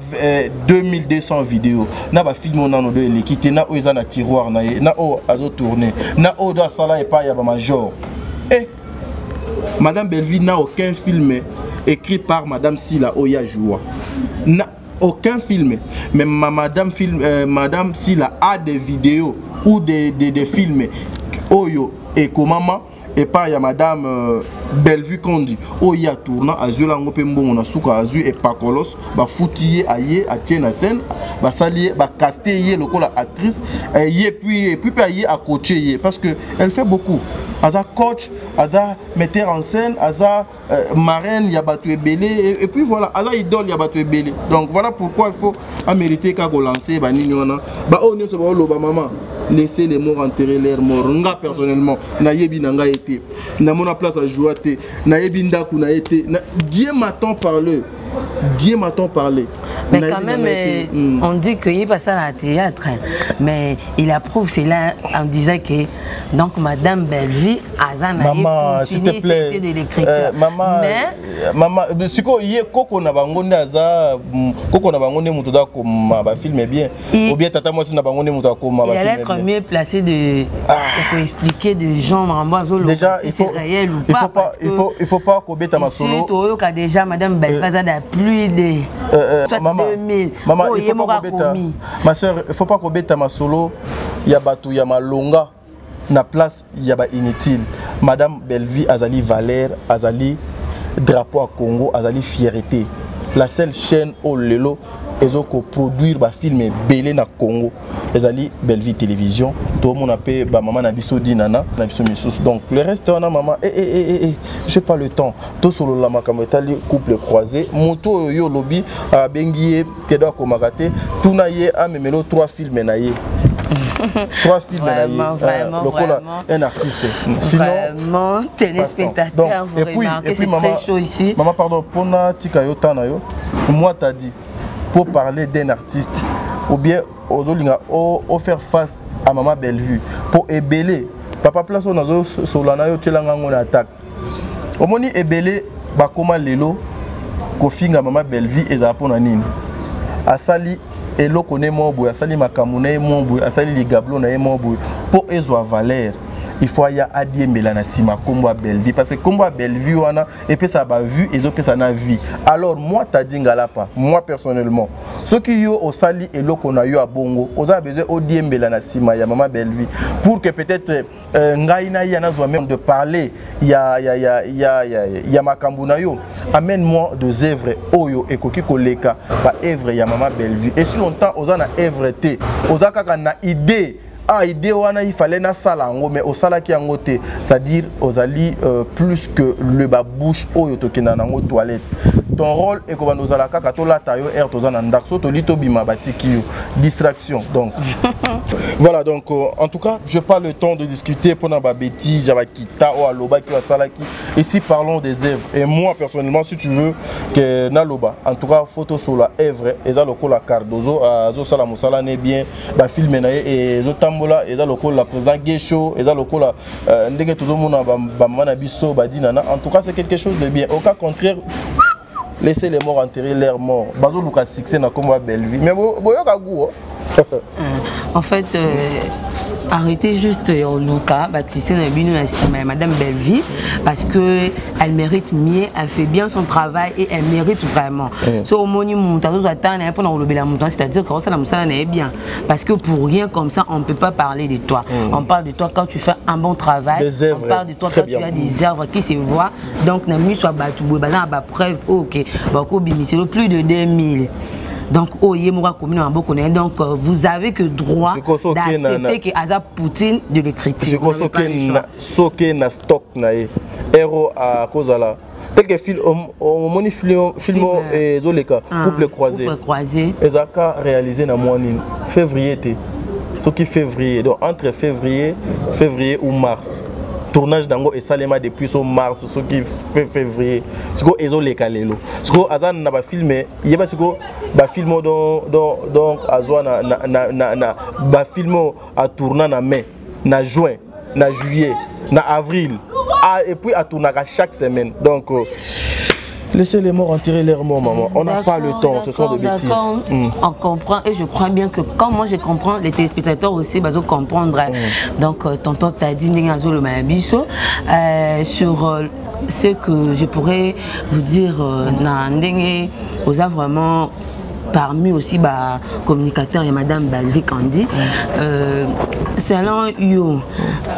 2200 vidéos. Na ba film on a nos deux l'équité na o ezana tiroir na o azo tourner. Na o do sala et pas ya ba major. Et Madame Bellevue n'a aucun film écrit par Madame Sila Oyajoua. N'a aucun film. Mais Madame Sila a des vidéos ou des films Oyo et Komama et pas ya Madame Bellevue Kondi o ya tourna azu la ngope mbongo na suka azu et pakolos ba foutiye aye a tiena scène ba salier ba caster yé lokola actrice et puis aye à coacher parce que elle fait beaucoup. Aza coach, Aza metteur en scène, Aza marraine, Yabatou Ebele, et puis voilà, Aza idole, Yabatou Ebele. Donc voilà pourquoi il faut mériter qu'à lancer, on est sur le maman. Laissez les morts enterrer leurs morts. Nga personnellement, nayebi nanga été, na mon place à jouer, nayebi ndaku na été. Dieu m'attend parler. Dieu m'attend parler. Mais quand même, on dit qu'il passe à la théâtre, mais il approuve cela en disant que donc Madame Bellevue a maman, s'il te plaît, de l'écriture. Maman, si koko na bangonde aza, koko na bangonde mutoda comme ba film bien, ou bien tata moi si na bangonde mutoda comme ba film. Il allait être mieux placé de pour expliquer de gens déjà il faut réel ou pas. Il faut pas kobeta masolo. Si déjà Madame Bellevue plus de maman, 2000. Maman, il faut pas kobeta. Ma soeur, il faut pas kobeta masolo. Ya batu ya malonga na place ya ba inutile. Madame Bellevue azali valeur, azali drapeau à Congo, azali fierté. La seule chaîne au lelo ezoko produire ba film belé na Congo. Ezali Bellevue Télévision. Tout le monde appelle ba maman na biso dinana, na biso missus. Donc le reste on a maman j'ai pas le temps. Tout solo la makamotali couple croisé. Moto yo lobby a bengié kedo ko magate. Tout na yé a memelo 3 films na yé. 3 films vraiment, un artiste. Sinon, vraiment, téléspectateur, vous remarquez, c'est très chaud ici. Maman, pardon, pour na tika yo tanayo, moi t'as dit, pour parler d'un artiste, ou bien aux faire face à Maman Bellevue, pour ébeler, papa place on a solana yo tchelanga on attaque. Au moni ébeler, bakoma lelo, kofinga Maman Bellevue et zapona nini. Asali elo connaît mon boy, asali makamune mon boy, asali les gablo na mon boy. Pour ezwa valeur, il faut y a adie melana sima kombo Bellevue parce que kombo Bellevue wana et puis ça ba vu et puis ça na vie. Alors moi ta dingala pas, moi personnellement, ceux qui yo au sali elo kona yo a bongo, oza besoin odie melana sima ya Maman Bellevue pour que peut-être ngaina yana zwa même de parler ya makambuna yo. Amène-moi deux œuvres oyo ekoki koleka ba œuvre ya Maman Bellevue et si longtemps oza na œuvre té oza kaka na idée idée wana il fallait na salango mais au salaki yango te, c'est-à-dire ozali plus que le babouche oyo tokena nango toilette. Ton rôle est comme nous allons kaka to la tayo air to zana ndak so to lito bima batiki yo distraction. Donc voilà, donc en tout cas je pas le temps de discuter pour na ba bêtise ya kita o aloba ki wa salaki. Ici parlons des œuvres et moi personnellement si tu veux que na loba en tout cas photo sur la œuvre eza lokola Cardozo azo sala musala ne bien ba film na et zo tambola eza lokola président Gesho eza lokola ndenge tozo mona ba mana biso ba dinana. En tout cas c'est quelque chose de bien. Au cas contraire laissez les morts enterrer leurs morts. Bazo luka succès na komba Bellevue. Mais boyoka gou. En fait arrêtez juste Luka baptisé na bino na sima Madame Bellevue parce que elle mérite mieux, elle fait bien son travail et elle mérite vraiment. So omoni montazo atana pour na lobela montant, c'est-à-dire que ça la musala na bien parce que pour rien comme ça on peut pas parler de toi. On parle de toi quand tu fais un bon travail, on parle de toi quand tu as des œuvres qui se voient. Donc na mi soit batu bazana ba preuve OK, ba ko bimiselo plus de 2000. Donc, donc vous avez que droit d'accepter que Aza Poutine de l'écriture. Ce qui est na stock na héros à cause là. Tel que film et Zoleka couple croisé. Ezaka réalisé na mois février. Ce qui février, donc entre février ou mars. Tournage d'ango et Salema depuis au mars, ce qui fait février. Ce que ezo le kalelo. Ce que Azan n'a pas filmé. Il y a pas ce que ba filmo donc Azwa na ba filmo à tourner na mai, na juin, na juillet, na avril. Et puis à tourner chaque semaine. Donc laissez les morts enterrer leurs morts, maman. On n'a pas le temps, ce sont des bêtises. On comprend et je crois bien que quand moi je comprends, les téléspectateurs aussi vont comprendre. Donc, tonton t'a dit le Mayabiso sur ce que je pourrais vous dire, aux a vraiment. Parmi aussi communicateur et Madame Bellevue Kandi, selon you,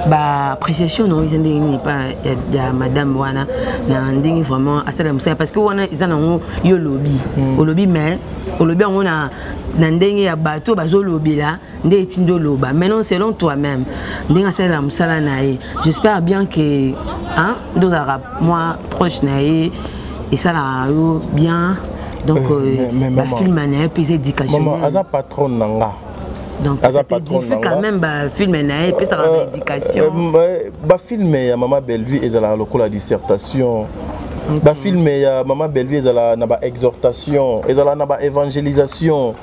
bah appréciation non ils n'est pas il y a madame wana na ndingi vraiment à ça parce que wana ils ont yo lobby au lobby mais au lobby on a na ndenge ya bateau bazo lobby là ndé tindo loba maintenant selon toi-même ndinga ça la musala nae j'espère bien que hein deux arabes moi proche nae et ça là bien donc la film nae puis éducation maman aza patron nanga. Donc c'était difficile quand même bah film nae puis ça la éducation bah film ya maman Bellevue et la lokola dissertation. Ba film ya maman Bellevue ezala na ba exhortation, ezala na ba évangélisation.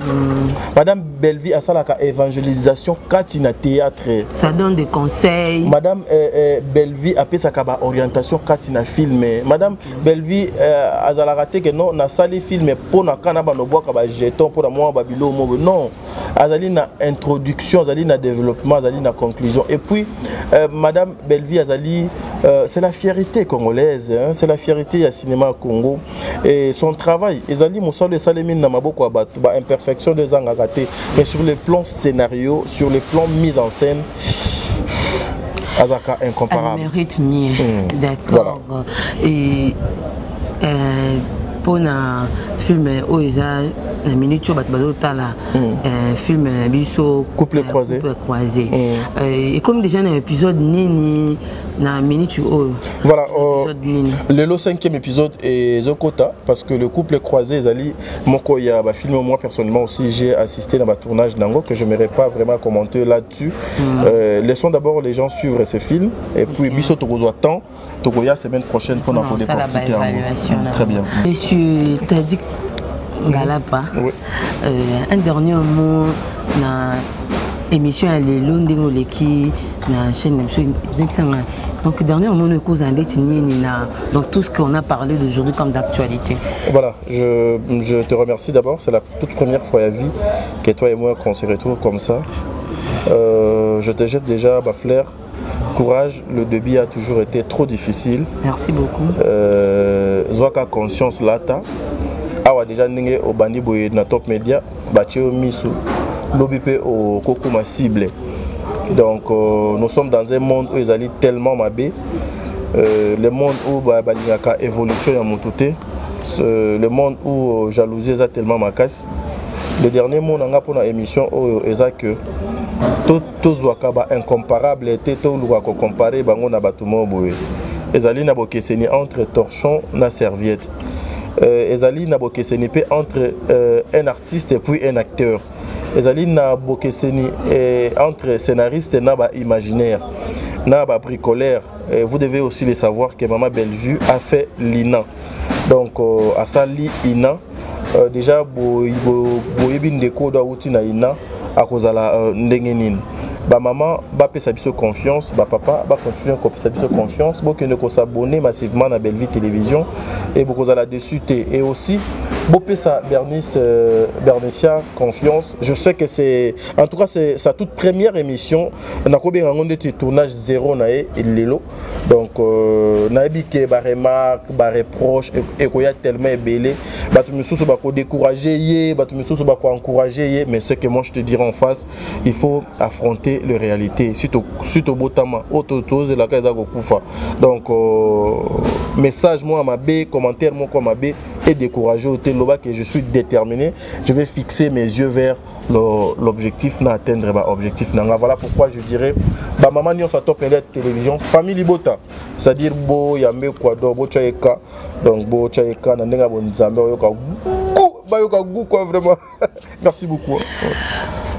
Madame Bellevue a sala ka évangélisation kati na théâtre. Ça donne des conseils. Madame Bellevue a pesa ka ba orientation kati na film. Madame Bellevue azala raté que non na sali film pour na kana ba no boka ba jeton pour na moi ba bilo mo non. Azali na introduction, azali na développement, azali na conclusion. Et puis Madame Bellevue azali c'est la fierté congolaise, hein? C'est la fierté à cinéma Congo et son travail. Ezali Moussa le Salemine na maboko abatu ba imperfection de Zangagate, mais sur le plan scénario, sur le plan mise en scène, Azaka incomparable. Elle mérite mieux, d'accord. Voilà. Et pour un film Oisa la minute bat balotala film biso couple croisé et comme déjà un épisode nini na minute voilà le 5e épisode est Zokota parce que le couple croisé zali moko ya ba film moi personnellement aussi j'ai assisté dans ma tournage nango que je n'aimerais pas vraiment commenter là-dessus. Laissons d'abord les gens suivre ce film et puis biso tokozwa temps tokoya semaine prochaine pour nous décortiquer. Très bien. Monsieur t'as dit Galapa. Oui. Un dernier mot na émission à l'élo qui na chaîne donc dernier mot ne cause un donc tout ce qu'on a parlé d'aujourd'hui comme d'actualité. Voilà, je te remercie d'abord, c'est la toute première fois à vie que toi et moi qu'on se retrouve comme ça. Je te jette déjà ma fleur. Courage, le début a toujours été trop difficile. Merci beaucoup. Zoaka conscience lata. Awa déjà n'engé au bandi boye na top média bacheo miso l'obipé au kokuma cible. Donc nous sommes dans un monde où ils allaient tellement mabé, le monde où balingaka évolution ya motute, le monde où jalousie est tellement macasse. Le dernier mot nanga pour la émission où eza que tout zoaka ba incomparable était tout loua ko comparer bango na batumo boye. Ezali na bokeseni entre torchon na serviette. Ezali na bokeseni pe entre un artiste et puis un acteur. Ezali na bokeseni entre scénariste et na ba imaginaire, na ba bricolaire. Vous devez aussi le savoir que Maman Bellevue a fait l'INA. Donc à sali INA déjà boyebi ndeko do uti na INA akozala ndenge nini. Ba maman ba pesa biso confiance, ba papa ba continuer à pesa biso confiance, bo que ne ko s'abonner massivement à Bellevue Télévision et beaucoup à la dessus et aussi bo pesa Bernicia confiance. Je sais que c'est en tout cas c'est sa toute première émission na ko benga ngonde tournage 0 na et lelo. Donc na ebike ba remarque, ba reproche et ko ya tellement belé, ba tu me sous ba ko décourager yé, ba tu me sous ba ko encourager yé, mais ce que moi je te dirais en face, il faut affronter les réalités suite au botama autotose la casa gokufa. Donc message moi à ma B, commentaire moi quoi ma B et décourager au téloba que je suis déterminé, je vais fixer mes yeux vers l'objectif na atteindre ba objectif nanga. Voilà pourquoi je dirais ba maman nyo sa top télévision famille bota, c'est-à-dire bo yambe quoi do bo chaeka, donc bo chaeka na ndenga bon nzambe yoka ba yoka gu quoi vraiment. Merci beaucoup.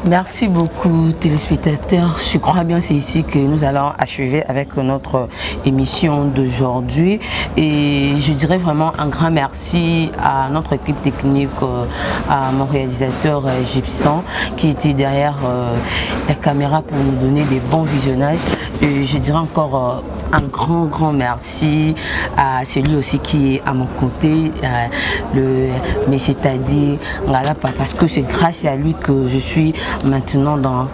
Merci beaucoup téléspectateurs, je crois bien c'est ici que nous allons achever avec notre émission d'aujourd'hui et je dirais vraiment un grand merci à notre équipe technique, à mon réalisateur Gibson qui était derrière la caméra pour nous donner des bons visionnages et je dirais encore un grand merci à celui aussi qui est à mon côté, mais c'est-à-dire parce que c'est grâce à lui que je suis maintenant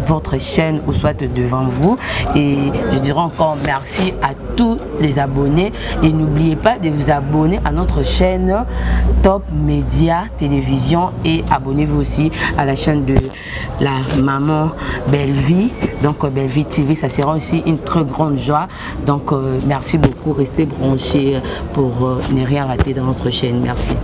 votre chaîne ou soit devant vous. Et je dirais encore merci à tous les abonnés. Et n'oubliez pas de vous abonner à notre chaîne Top Média Télévision et abonnez-vous aussi à la chaîne de la maman Belle-Vie. Donc Belle-Vie TV, ça sera aussi une très grande joie. Donc merci beaucoup, restez branchés pour ne rien rater dans notre chaîne. Merci.